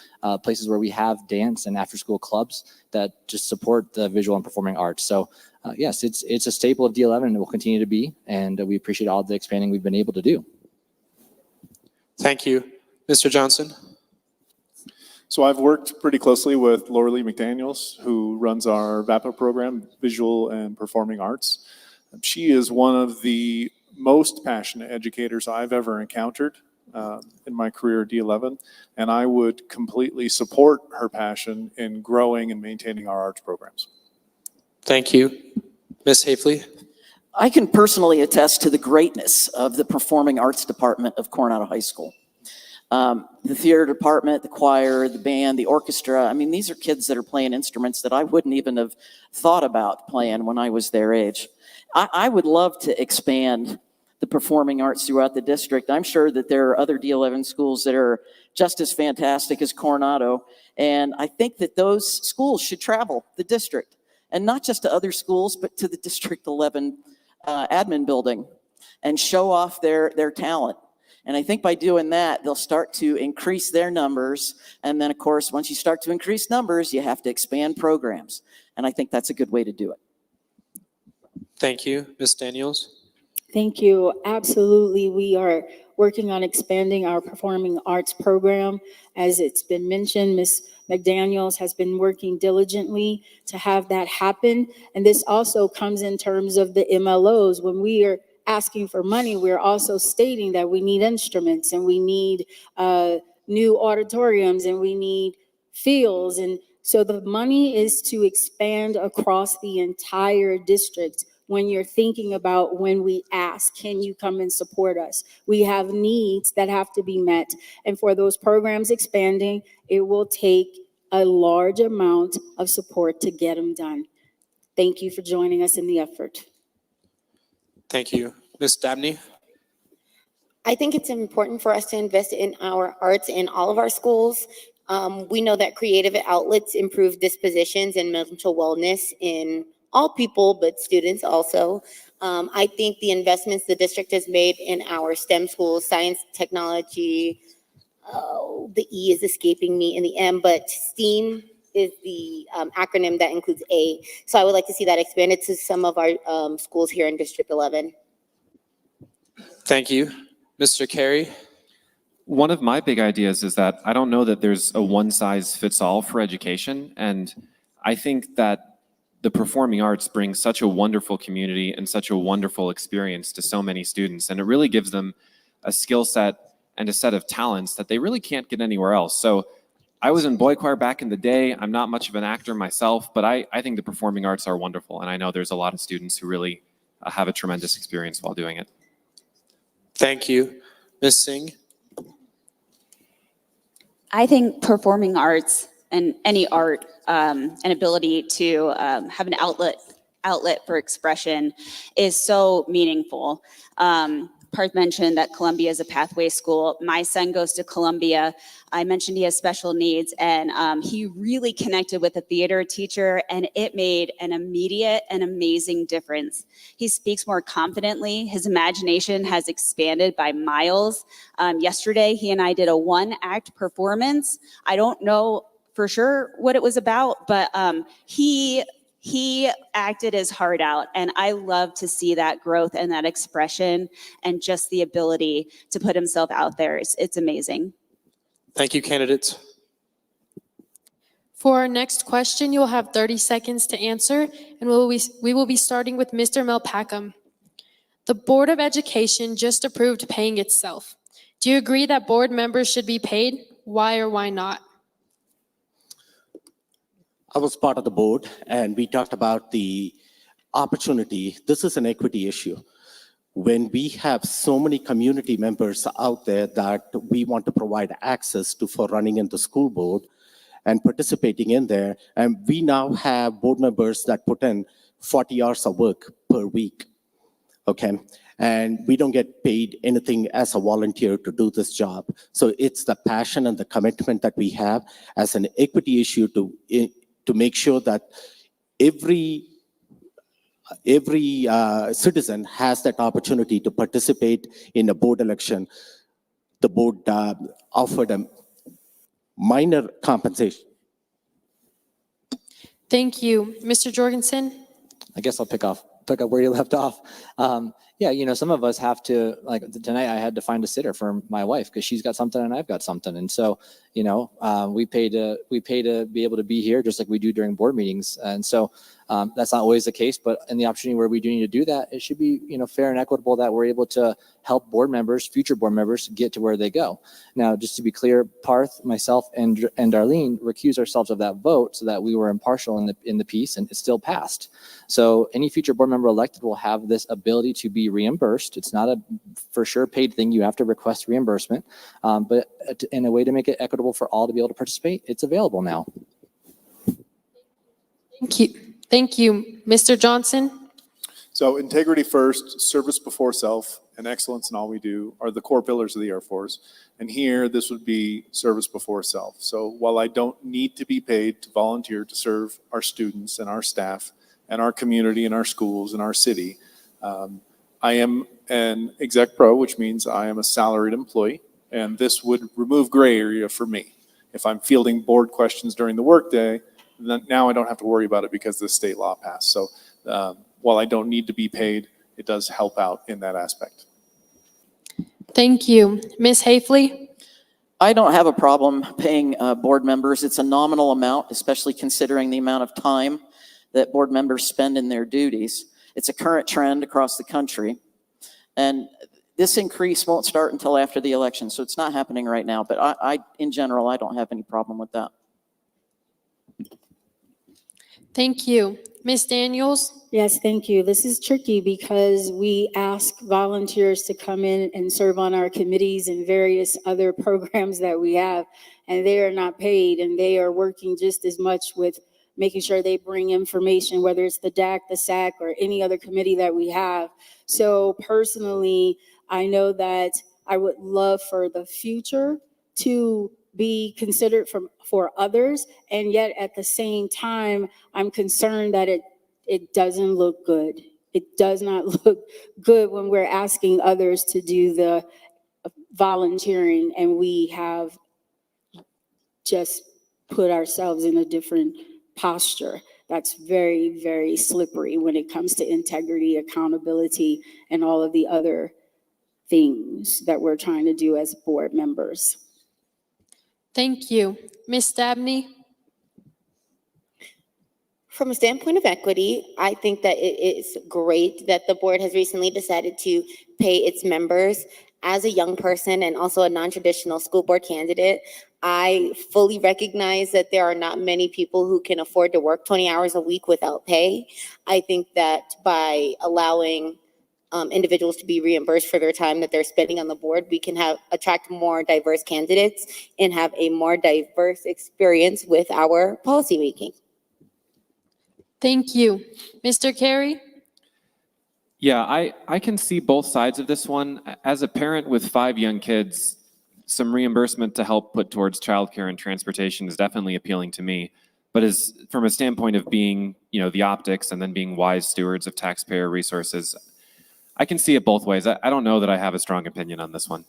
places where we have dance and after-school clubs that just support the visual and performing arts. So yes, it's a staple of D11, and it will continue to be. And we appreciate all the expanding we've been able to do. Thank you. Mr. Johnson. So I've worked pretty closely with Laura Lee McDaniels, who runs our VAPA program, Visual and Performing Arts. She is one of the most passionate educators I've ever encountered in my career at D11, and I would completely support her passion in growing and maintaining our arts programs. Thank you. Ms. Hafley. I can personally attest to the greatness of the Performing Arts Department of Coronado High School. The theater department, the choir, the band, the orchestra. I mean, these are kids that are playing instruments that I wouldn't even have thought about playing when I was their age. I would love to expand the performing arts throughout the district. I'm sure that there are other D11 schools that are just as fantastic as Coronado. And I think that those schools should travel the district, and not just to other schools, but to the District 11 admin building and show off their talent. And I think by doing that, they'll start to increase their numbers. And then, of course, once you start to increase numbers, you have to expand programs. And I think that's a good way to do it. Thank you. Ms. Daniels. Thank you. Absolutely. We are working on expanding our performing arts program. As it's been mentioned, Ms. McDaniels has been working diligently to have that happen. And this also comes in terms of the MLOs. When we are asking for money, we're also stating that we need instruments, and we need new auditoriums, and we need fields. And so the money is to expand across the entire district. When you're thinking about when we ask, can you come and support us? We have needs that have to be met. And for those programs expanding, it will take a large amount of support to get them done. Thank you for joining us in the effort. Thank you. Ms. Dabney. I think it's important for us to invest in our arts in all of our schools. We know that creative outlets improve dispositions and mental wellness in all people, but students also. I think the investments the district has made in our STEM schools, science, technology, the E is escaping me in the M, but STEAM is the acronym that includes A. So I would like to see that expanded to some of our schools here in District 11. Thank you. Mr. Carey? One of my big ideas is that I don't know that there's a one size fits all for education. And I think that the performing arts bring such a wonderful community and such a wonderful experience to so many students. And it really gives them a skill set and a set of talents that they really can't get anywhere else. So I was in boy choir back in the day. I'm not much of an actor myself, but I think the performing arts are wonderful. And I know there's a lot of students who really have a tremendous experience while doing it. Thank you. Ms. Singh? I think performing arts and any art, an ability to have an outlet for expression is so meaningful. Parth mentioned that Columbia is a pathway school. My son goes to Columbia. I mentioned he has special needs, and he really connected with a theater teacher, and it made an immediate and amazing difference. He speaks more confidently. His imagination has expanded by miles. Yesterday, he and I did a one-act performance. I don't know for sure what it was about, but he acted his heart out, and I love to see that growth and that expression and just the ability to put himself out there. It's amazing. Thank you, candidates. For our next question, you will have 30 seconds to answer, and we will be starting with Mr. Melpacum. The Board of Education just approved paying itself. Do you agree that board members should be paid? Why or why not? I was part of the board and we talked about the opportunity. This is an equity issue. When we have so many community members out there that we want to provide access to for running in the school board and participating in there, and we now have board members that put in 40 hours of work per week, okay? And we don't get paid anything as a volunteer to do this job. So it's the passion and the commitment that we have as an equity issue to make sure that every citizen has that opportunity to participate in a board election. The board offered a minor compensation. Thank you. Mr. Jorgensen? I guess I'll pick up where you left off. Yeah, you know, some of us have to, like tonight I had to find a sitter for my wife because she's got something and I've got something. And so, you know, we pay to be able to be here just like we do during board meetings. And so that's not always the case, but in the opportunity where we do need to do that, it should be, you know, fair and equitable that we're able to help board members, future board members get to where they go. Now, just to be clear, Parth, myself, and Darlene recused ourselves of that vote so that we were impartial in the piece, and it still passed. So any future board member elected will have this ability to be reimbursed. It's not a for sure paid thing. You have to request reimbursement, but in a way to make it equitable for all to be able to participate, it's available now. Thank you. Thank you. Mr. Johnson? So integrity first, service before self, and excellence in all we do are the core pillars of the Air Force. And here, this would be service before self. So while I don't need to be paid to volunteer to serve our students and our staff and our community and our schools and our city, I am an exec pro, which means I am a salaried employee, and this would remove gray area for me. If I'm fielding board questions during the workday, then now I don't have to worry about it because the state law passed. So while I don't need to be paid, it does help out in that aspect. Thank you. Ms. Hafley? I don't have a problem paying board members. It's a nominal amount, especially considering the amount of time that board members spend in their duties. It's a current trend across the country. And this increase won't start until after the election, so it's not happening right now. But in general, I don't have any problem with that. Thank you. Ms. Daniels? Yes, thank you. This is tricky because we ask volunteers to come in and serve on our committees and various other programs that we have, and they are not paid, and they are working just as much with making sure they bring information, whether it's the DAC, the SAC, or any other committee that we have. So personally, I know that I would love for the future to be considered for others, and yet at the same time, I'm concerned that it it doesn't look good. It does not look good when we're asking others to do the volunteering and we have just put ourselves in a different posture. That's very, very slippery when it comes to integrity, accountability, and all of the other things that we're trying to do as board members. Thank you. Ms. Dabney? From a standpoint of equity, I think that it is great that the board has recently decided to pay its members. As a young person and also a non-traditional school board candidate, I fully recognize that there are not many people who can afford to work 20 hours a week without pay. I think that by allowing individuals to be reimbursed for their time that they're spending on the board, we can attract more diverse candidates and have a more diverse experience with our policy making. Thank you. Mr. Carey? Yeah, I can see both sides of this one. As a parent with 5 young kids, some reimbursement to help put towards childcare and transportation is definitely appealing to me. But as from a standpoint of being, the optics and then being wise stewards of taxpayer resources, I can see it both ways. I don't know that I have a strong opinion on this one.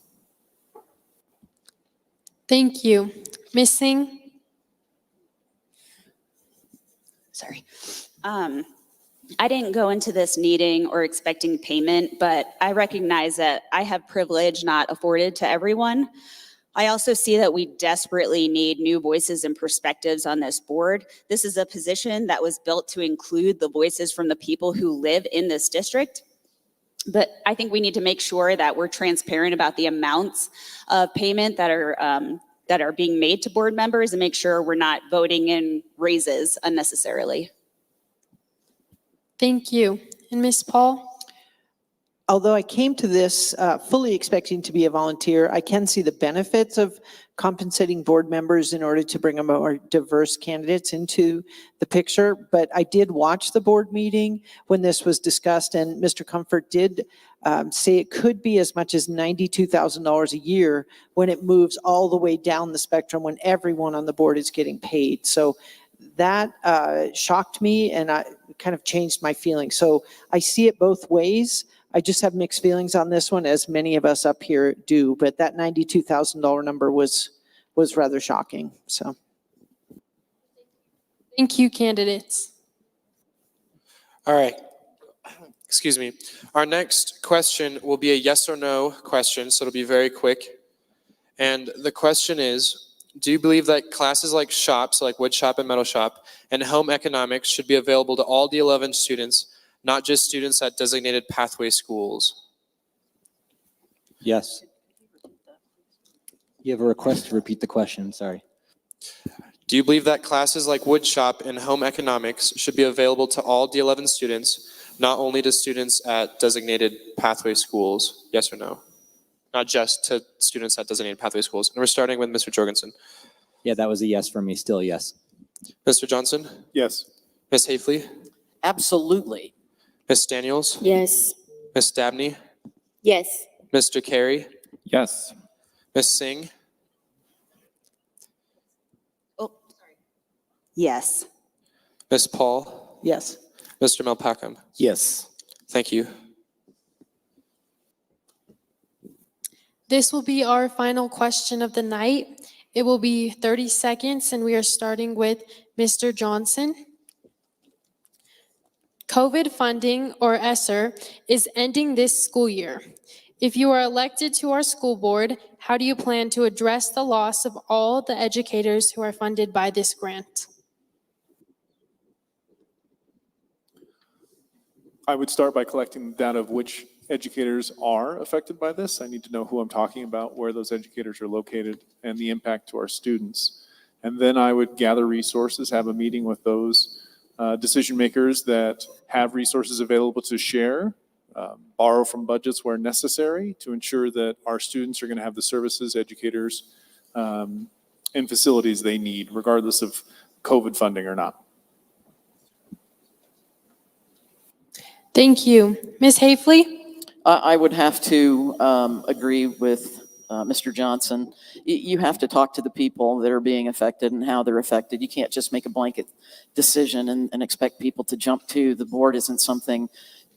Thank you. Ms. Singh? Sorry. I didn't go into this needing or expecting payment, but I recognize that I have privilege not afforded to everyone. I also see that we desperately need new voices and perspectives on this board. This is a position that was built to include the voices from the people who live in this district. But I think we need to make sure that we're transparent about the amounts of payment that are being made to board members and make sure we're not voting in raises unnecessarily. Thank you. And Ms. Paul? Although I came to this fully expecting to be a volunteer, I can see the benefits of compensating board members in order to bring a more diverse candidates into the picture. But I did watch the board meeting when this was discussed, and Mr. Comfort did say it could be as much as $92,000 a year when it moves all the way down the spectrum when everyone on the board is getting paid. So that shocked me, and I kind of changed my feelings. So I see it both ways. I just have mixed feelings on this one, as many of us up here do, but that $92,000 number was rather shocking, so. Thank you, candidates. All right. Excuse me. Our next question will be a yes or no question, so it'll be very quick. And the question is, do you believe that classes like shops, like wood shop and metal shop, and home economics should be available to all D11 students, not just students at designated pathway schools? Yes. You have a request to repeat the question, sorry. Do you believe that classes like wood shop and home economics should be available to all D11 students, not only to students at designated pathway schools? Yes or no? Not just to students at designated pathway schools. And we're starting with Mr. Jorgensen. Yeah, that was a yes from me, still yes. Mr. Johnson? Yes. Ms. Hafley? Absolutely. Ms. Daniels? Yes. Ms. Dabney? Yes. Mr. Carey? Yes. Ms. Singh? Yes. Ms. Paul? Yes. Mr. Melpacum? Yes. Thank you. This will be our final question of the night. It will be 30 seconds, and we are starting with Mr. Johnson. COVID funding, or ESSER, is ending this school year. If you are elected to our school board, how do you plan to address the loss of all the educators who are funded by this grant? I would start by collecting data of which educators are affected by this. I need to know who I'm talking about, where those educators are located, and the impact to our students. And then I would gather resources, have a meeting with those decision makers that have resources available to share, borrow from budgets where necessary to ensure that our students are going to have the services, educators, and facilities they need, regardless of COVID funding or not. Thank you. Ms. Hafley? I would have to agree with Mr. Johnson, you have to talk to the people that are being affected and how they're affected. You can't just make a blanket decision and expect people to jump to. The board isn't something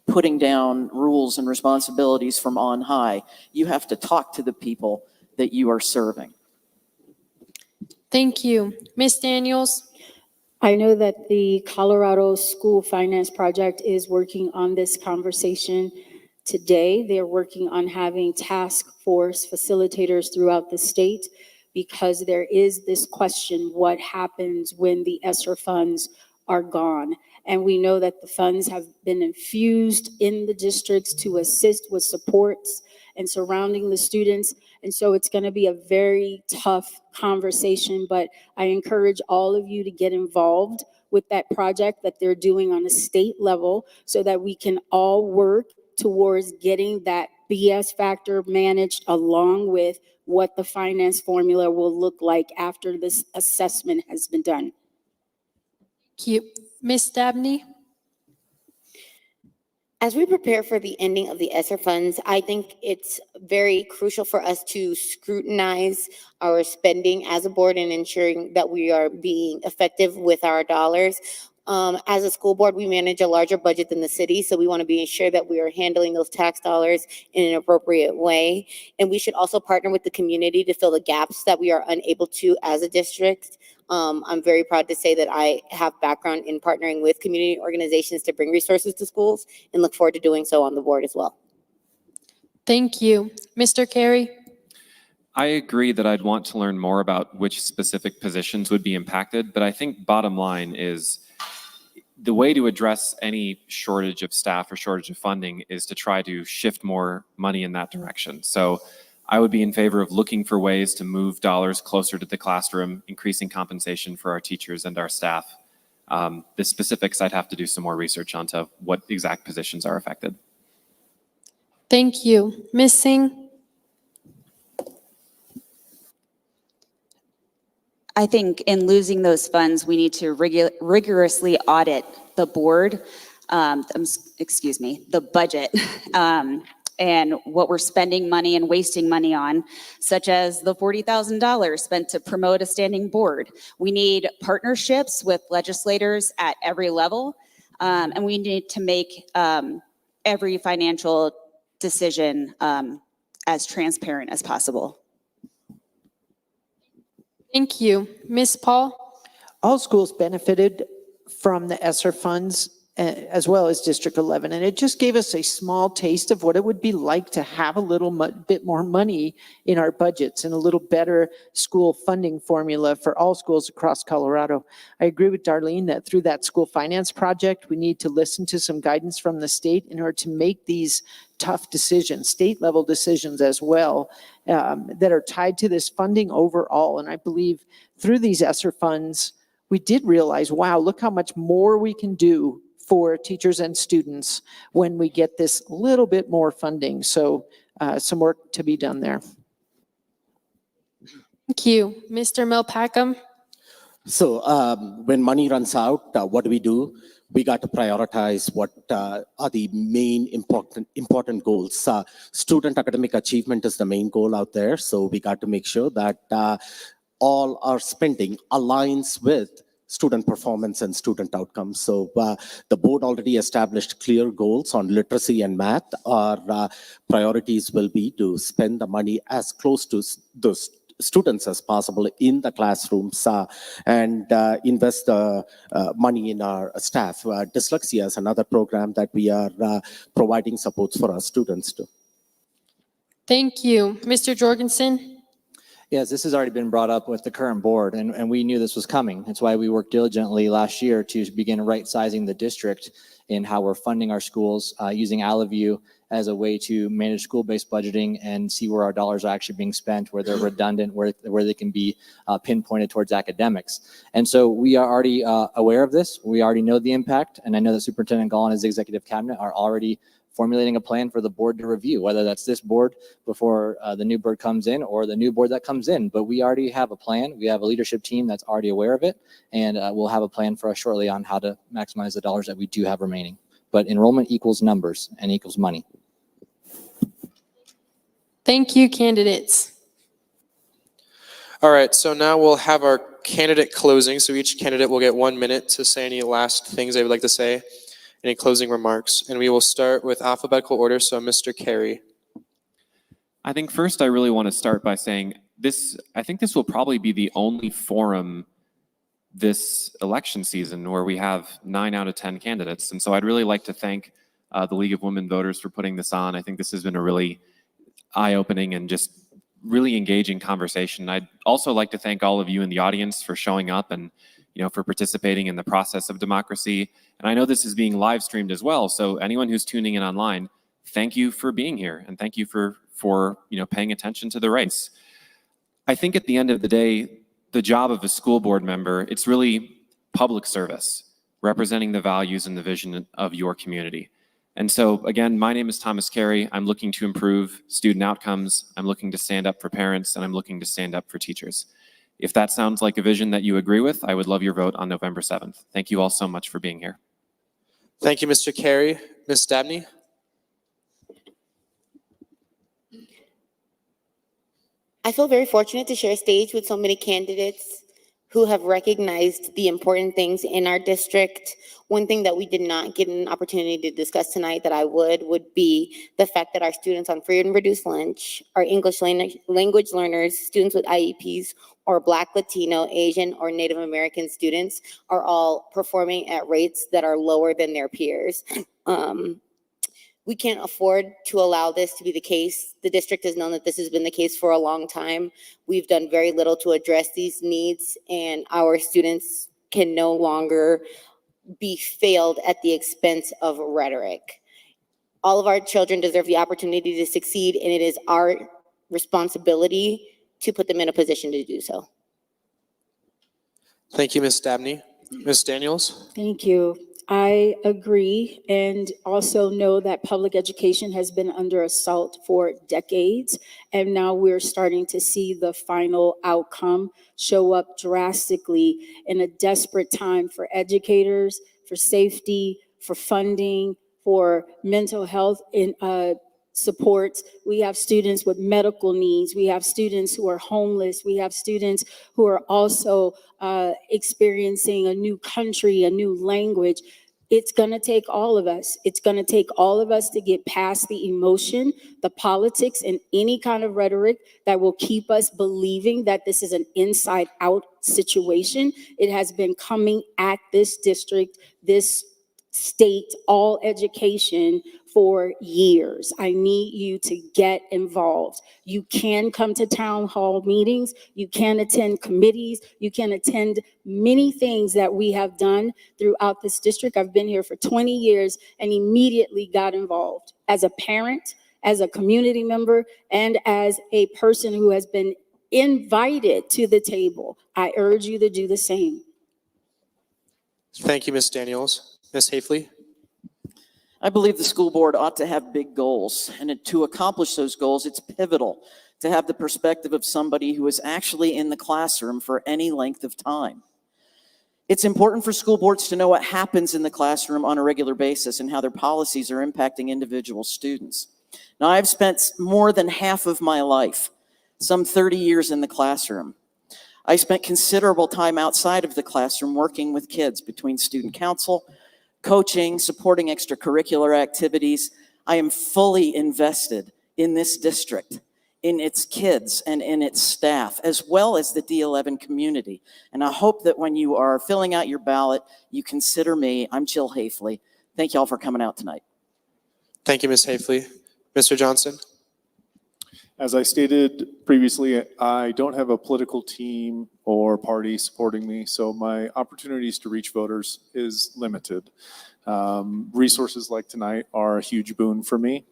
putting down rules and responsibilities from on high. You have to talk to the people that you are serving. Thank you. Ms. Daniels? I know that the Colorado School Finance Project is working on this conversation today. They're working on having task force facilitators throughout the state because there is this question, what happens when the ESSER funds are gone? And we know that the funds have been infused in the districts to assist with supports and surrounding the students. And so it's going to be a very tough conversation, but I encourage all of you to get involved with that project that they're doing on a state level so that we can all work towards getting that BS factor managed along with what the finance formula will look like after this assessment has been done. Thank you. Ms. Dabney? As we prepare for the ending of the ESSER funds, I think it's very crucial for us to scrutinize our spending as a board and ensuring that we are being effective with our dollars. As a school board, we manage a larger budget than the city, so we want to be sure that we are handling those tax dollars in an appropriate way. And we should also partner with the community to fill the gaps that we are unable to as a district. I'm very proud to say that I have background in partnering with community organizations to bring resources to schools and look forward to doing so on the board as well. Thank you. Mr. Carey? I agree that I'd want to learn more about which specific positions would be impacted, but I think bottom line is the way to address any shortage of staff or shortage of funding is to try to shift more money in that direction. So I would be in favor of looking for ways to move dollars closer to the classroom, increasing compensation for our teachers and our staff. The specifics, I'd have to do some more research onto what exact positions are affected. Thank you. Ms. Singh? I think in losing those funds, we need to rigorously audit the board, the budget, and what we're spending money and wasting money on, such as the $40,000 spent to promote a standing board. We need partnerships with legislators at every level, and we need to make every financial decision as transparent as possible. Thank you. Ms. Paul? All schools benefited from the ESSER funds as well as District 11. And it just gave us a small taste of what it would be like to have a little bit more money in our budgets and a little better school funding formula for all schools across Colorado. I agree with Darlene that through that school finance project, we need to listen to some guidance from the state in order to make these tough decisions, state level decisions as well, that are tied to this funding overall. And I believe through these ESSER funds, we did realize, wow, look how much more we can do for teachers and students when we get this little bit more funding. So some work to be done there. Thank you. Mr. Milpackham? So when money runs out, what do? We got to prioritize what are the main important goals. Student academic achievement is the main goal out there. So we got to make sure that all our spending aligns with student performance and student outcomes. So the board already established clear goals on literacy and math. Our priorities will be to spend the money as close to those students as possible in the classrooms and invest the money in our staff. Dyslexia is another program that we are providing supports for our students too. Thank you. Mr. Jorgensen? Yes, this has already been brought up with the current board, and we knew this was coming. That's why we worked diligently last year to begin right-sizing the district in how we're funding our schools, using Allaview as a way to manage school-based budgeting and see where our dollars are actually being spent, where they're redundant, where they can be pinpointed towards academics. And so we are already aware of this. We already know the impact, and I know that Superintendent Gall and his executive cabinet are already formulating a plan for the board to review, whether that's this board before the new board comes in or the new board that comes in. But we already have a plan. We have a leadership team that's already aware of it, and we'll have a plan for us shortly on how to maximize the dollars that we do have remaining. But enrollment equals numbers and equals money. Thank you, candidates. All right, so now we'll have our candidate closing. So each candidate will get 1 minute to say any last things they would like to say, any closing remarks. And we will start with alphabetical order. So Mr. Carey. I think first I really want to start by saying I think this will probably be the only forum this election season where we have 9 out of 10 candidates. And so I'd really like to thank the League of Women Voters for putting this on. I think this has been a really eye-opening and just really engaging conversation. I'd also like to thank all of you in the audience for showing up and for participating in the process of democracy. And I know this is being live streamed as well. So anyone who's tuning in online, thank you for being here and thank you for paying attention to the race. I think at the end of the day, the job of a school board member, it's really public service, representing the values and the vision of your community. And so again, my name is Thomas Carey. I'm looking to improve student outcomes. I'm looking to stand up for parents, and I'm looking to stand up for teachers. If that sounds like a vision that you agree with, I would love your vote on November 7th. Thank you all so much for being here. Thank you, Mr. Carey. Ms. Dabney? I feel very fortunate to share a stage with so many candidates who have recognized the important things in our district. One thing that we did not get an opportunity to discuss tonight that I would be the fact that our students on free and reduced lunch, our English language learners, students with IEPs, or Black, Latino, Asian, or Native American students are all performing at rates that are lower than their peers. We can't afford to allow this to be the case. The district has known that this has been the case for a long time. We've done very little to address these needs, and our students can no longer be failed at the expense of rhetoric. All of our children deserve the opportunity to succeed, and it is our responsibility to put them in a position to do so. Thank you, Ms. Dabney. Ms. Daniels? Thank you. I agree, and also know that public education has been under assault for decades, and now we're starting to see the final outcome show up drastically in a desperate time for educators, for safety, for funding, for mental health and supports. We have students with medical needs. We have students who are homeless. We have students who are also experiencing a new country, a new language. It's going to take all of us. It's going to take all of us to get past the emotion, the politics, and any kind of rhetoric that will keep us believing that this is an inside-out situation. It has been coming at this district, this state, all education for years. I need you to get involved. You can come to town hall meetings. You can attend committees. You can attend many things that we have done throughout this district. I've been here for 20 years and immediately got involved as a parent, as a community member, and as a person who has been invited to the table. I urge you to do the same. Thank you, Ms. Daniels. Ms. Hafley? I believe the school board ought to have big goals, and to accomplish those goals, it's pivotal to have the perspective of somebody who is actually in the classroom for any length of time. It's important for school boards to know what happens in the classroom on a regular basis and how their policies are impacting individual students. Now, I've spent more than half of my life, some 30 years in the classroom. I spent considerable time outside of the classroom working with kids between student council, coaching, supporting extracurricular activities. I am fully invested in this district, in its kids and in its staff, as well as the D11 community. And I hope that when you are filling out your ballot, you consider me. I'm Jill Hafley. Thank you all for coming out tonight. Thank you, Ms. Hafley. Mr. Johnson? As I stated previously, I don't have a political team or party supporting me, so my opportunities to reach voters is limited. Resources like tonight are a huge boon for me.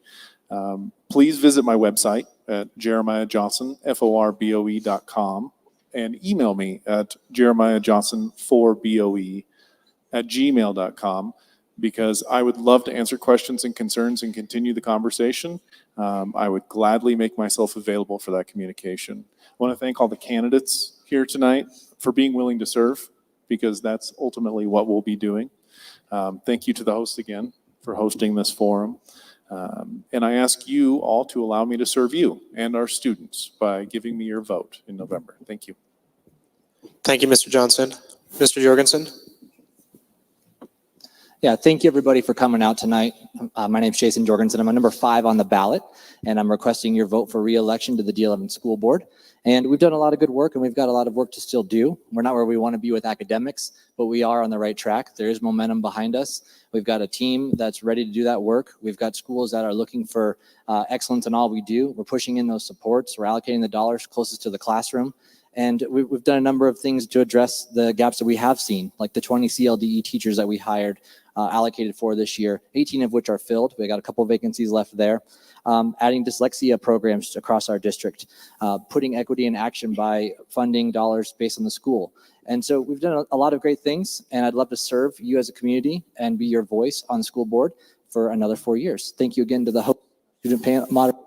Please visit my website at jeremiahjohnson.com and email me at jeremiahjohnson4boe@gmail.com, because I would love to answer questions and concerns and continue the conversation. I would gladly make myself available for that communication. I want to thank all the candidates here tonight for being willing to serve, because that's ultimately what we'll be doing. Thank you to the host again for hosting this forum. And I ask you all to allow me to serve you and our students by giving me your vote in November. Thank you. Thank you, Mr. Johnson. Mr. Jorgensen? Yeah, thank you everybody for coming out tonight. My name is Jason Jorgensen. I'm a number 5 on the ballot, and I'm requesting your vote for re-election to the D11 school board. And we've done a lot of good work, and we've got a lot of work to still do. We're not where we want to be with academics, but we are on the right track. There is momentum behind us. We've got a team that's ready to do that work. We've got schools that are looking for excellence in all we do. We're pushing in those supports. We're allocating the dollars closest to the classroom. And we've done a number of things to address the gaps that we have seen, like the 20 CLDE teachers that we hired, allocated for this year, 18 of which are filled. We got a couple vacancies left there. Adding dyslexia programs across our district, putting equity in action by funding dollars based on the school. And so we've done a lot of great things, and I'd love to serve you as a community and be your voice on the school board for another 4 years. Thank you again to the student panel moderator.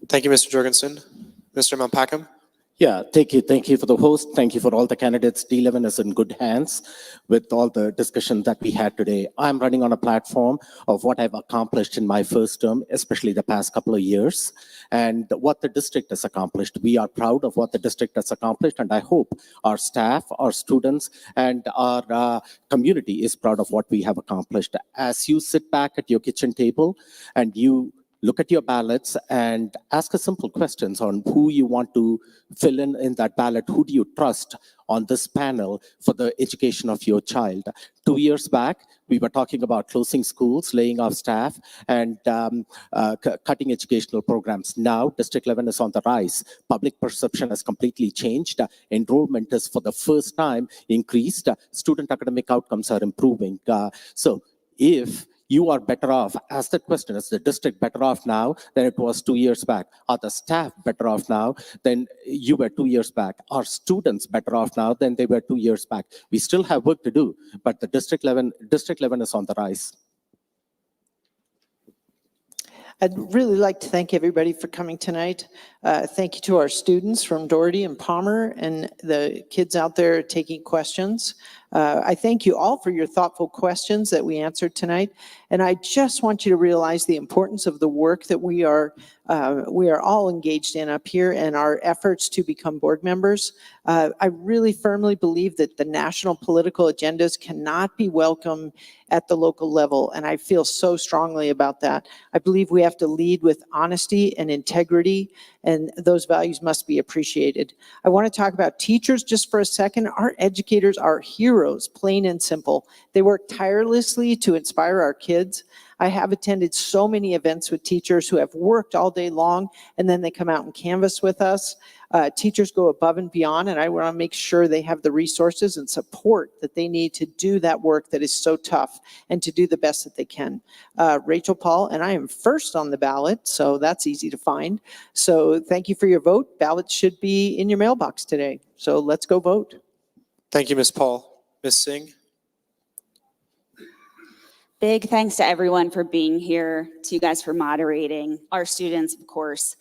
Thank you, Mr. Jorgensen. Mr. Malpacum? Yeah, thank you. Thank you for the host. Thank you for all the candidates. D11 is in good hands with all the discussion that we had today. I'm running on a platform of what I've accomplished in my first term, especially the past couple of years, and what the district has accomplished. We are proud of what the district has accomplished, and I hope our staff, our students, and our community is proud of what we have accomplished. As you sit back at your kitchen table and you look at your ballots and ask a simple questions on who you want to fill in that ballot. Who do you trust on this panel for the education of your child? 2 years back, we were talking about closing schools, laying off staff, and cutting educational programs. Now, District 11 is on the rise. Public perception has completely changed. Enrollment is for the first time increased. Student academic outcomes are improving. So if you are better off, ask that question, is the district better off now than it was 2 years back? Are the staff better off now than you were 2 years back? Are students better off now than they were 2 years back? We still have work to do, but the District 11 is on the rise. I'd really like to thank everybody for coming tonight. Thank you to our students from Doherty and Palmer and the kids out there taking questions. I thank you all for your thoughtful questions that we answered tonight. And I just want you to realize the importance of the work that we are all engaged in up here and our efforts to become board members. I really firmly believe that the national political agendas cannot be welcome at the local level. And I feel so strongly about that. I believe we have to lead with honesty and integrity, and those values must be appreciated. I want to talk about teachers just for a second. Our educators are heroes, plain and simple. They work tirelessly to inspire our kids. I have attended so many events with teachers who have worked all day long, and then they come out and canvas with us. Teachers go above and beyond, and I want to make sure they have the resources and support that they need to do that work that is so tough and to do the best that they can. Rachel Paul, and I am first on the ballot, so that's easy to find. So thank you for your vote. Ballots should be in your mailbox today. So let's go vote. Thank you, Ms. Paul. Ms. Singh? Big thanks to everyone for being here, to you guys for moderating, our students, of course.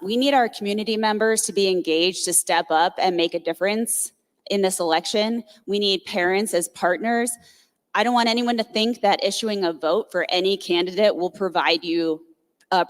We need our community members to be engaged, to step up and make a difference in this election. We need parents as partners. I don't want anyone to think that issuing a vote for any candidate will provide you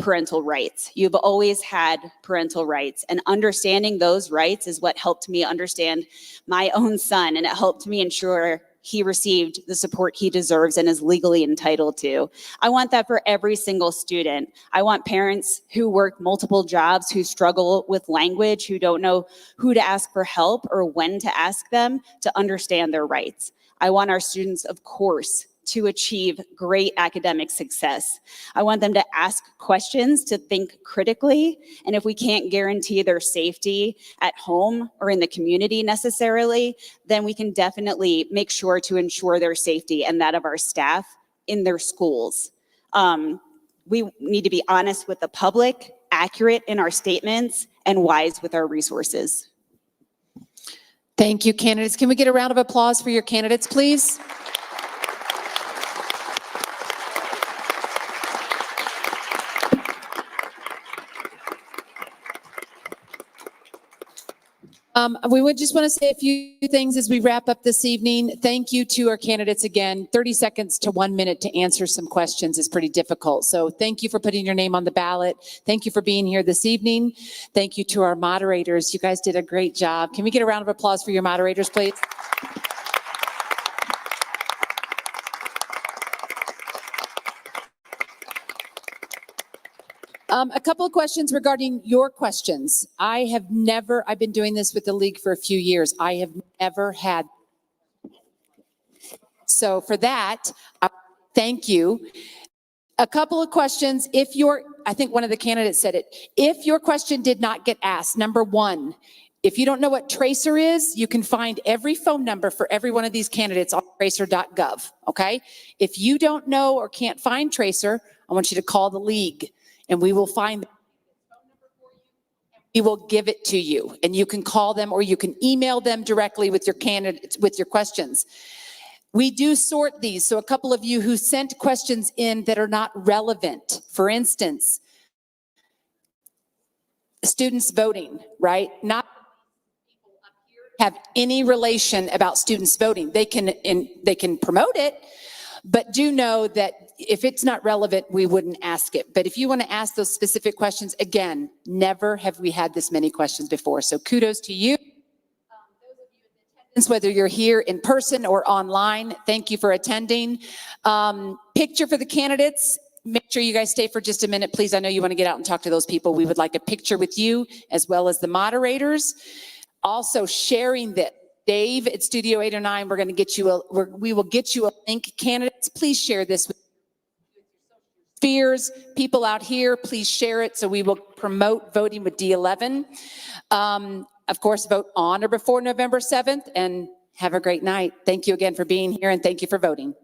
parental rights. You've always had parental rights, and understanding those rights is what helped me understand my own son, and it helped me ensure he received the support he deserves and is legally entitled to. I want that for every single student. I want parents who work multiple jobs, who struggle with language, who don't know who to ask for help or when to ask them, to understand their rights. I want our students, of course, to achieve great academic success. I want them to ask questions, to think critically, and if we can't guarantee their safety at home or in the community necessarily, then we can definitely make sure to ensure their safety and that of our staff in their schools. We need to be honest with the public, accurate in our statements, and wise with our resources. Thank you, candidates. Can we get a round of applause for your candidates, please? We would just want to say a few things as we wrap up this evening. Thank you to our candidates again. 30 seconds to 1 minute to answer some questions is pretty difficult. So thank you for putting your name on the ballot. Thank you for being here this evening. Thank you to our moderators. You guys did a great job. Can we get a round of applause for your moderators, please? A couple of questions regarding your questions. I've been doing this with the league for a few years. I have never had. So for that, thank you. A couple of questions. I think one of the candidates said it. If your question did not get asked, number one, if you don't know what Tracer is, you can find every phone number for every one of these candidates on tracer.gov, okay? If you don't know or can't find Tracer, I want you to call the league and we will find the phone number for you. We will give it to you and you can call them or you can email them directly with your candidates, with your questions. We do sort these. So a couple of you who sent questions in that are not relevant, for instance, students voting, right? Not people up here have any relation about students voting. They can promote it, but do know that if it's not relevant, we wouldn't ask it. But if you want to ask those specific questions, again, never have we had this many questions before. So kudos to you. Whether you're here in person or online, thank you for attending. Picture for the candidates. Make sure you guys stay for just a minute, please. I know you want to get out and talk to those people. We would like a picture with you as well as the moderators. Also sharing that. Dave at Studio 809, we're going to get you we will get you a link. Candidates, please share this with spheres. People out here, please share it so we will promote voting with D11. Of course, vote on or before November 7th and have a great night. Thank you again for being here and thank you for voting.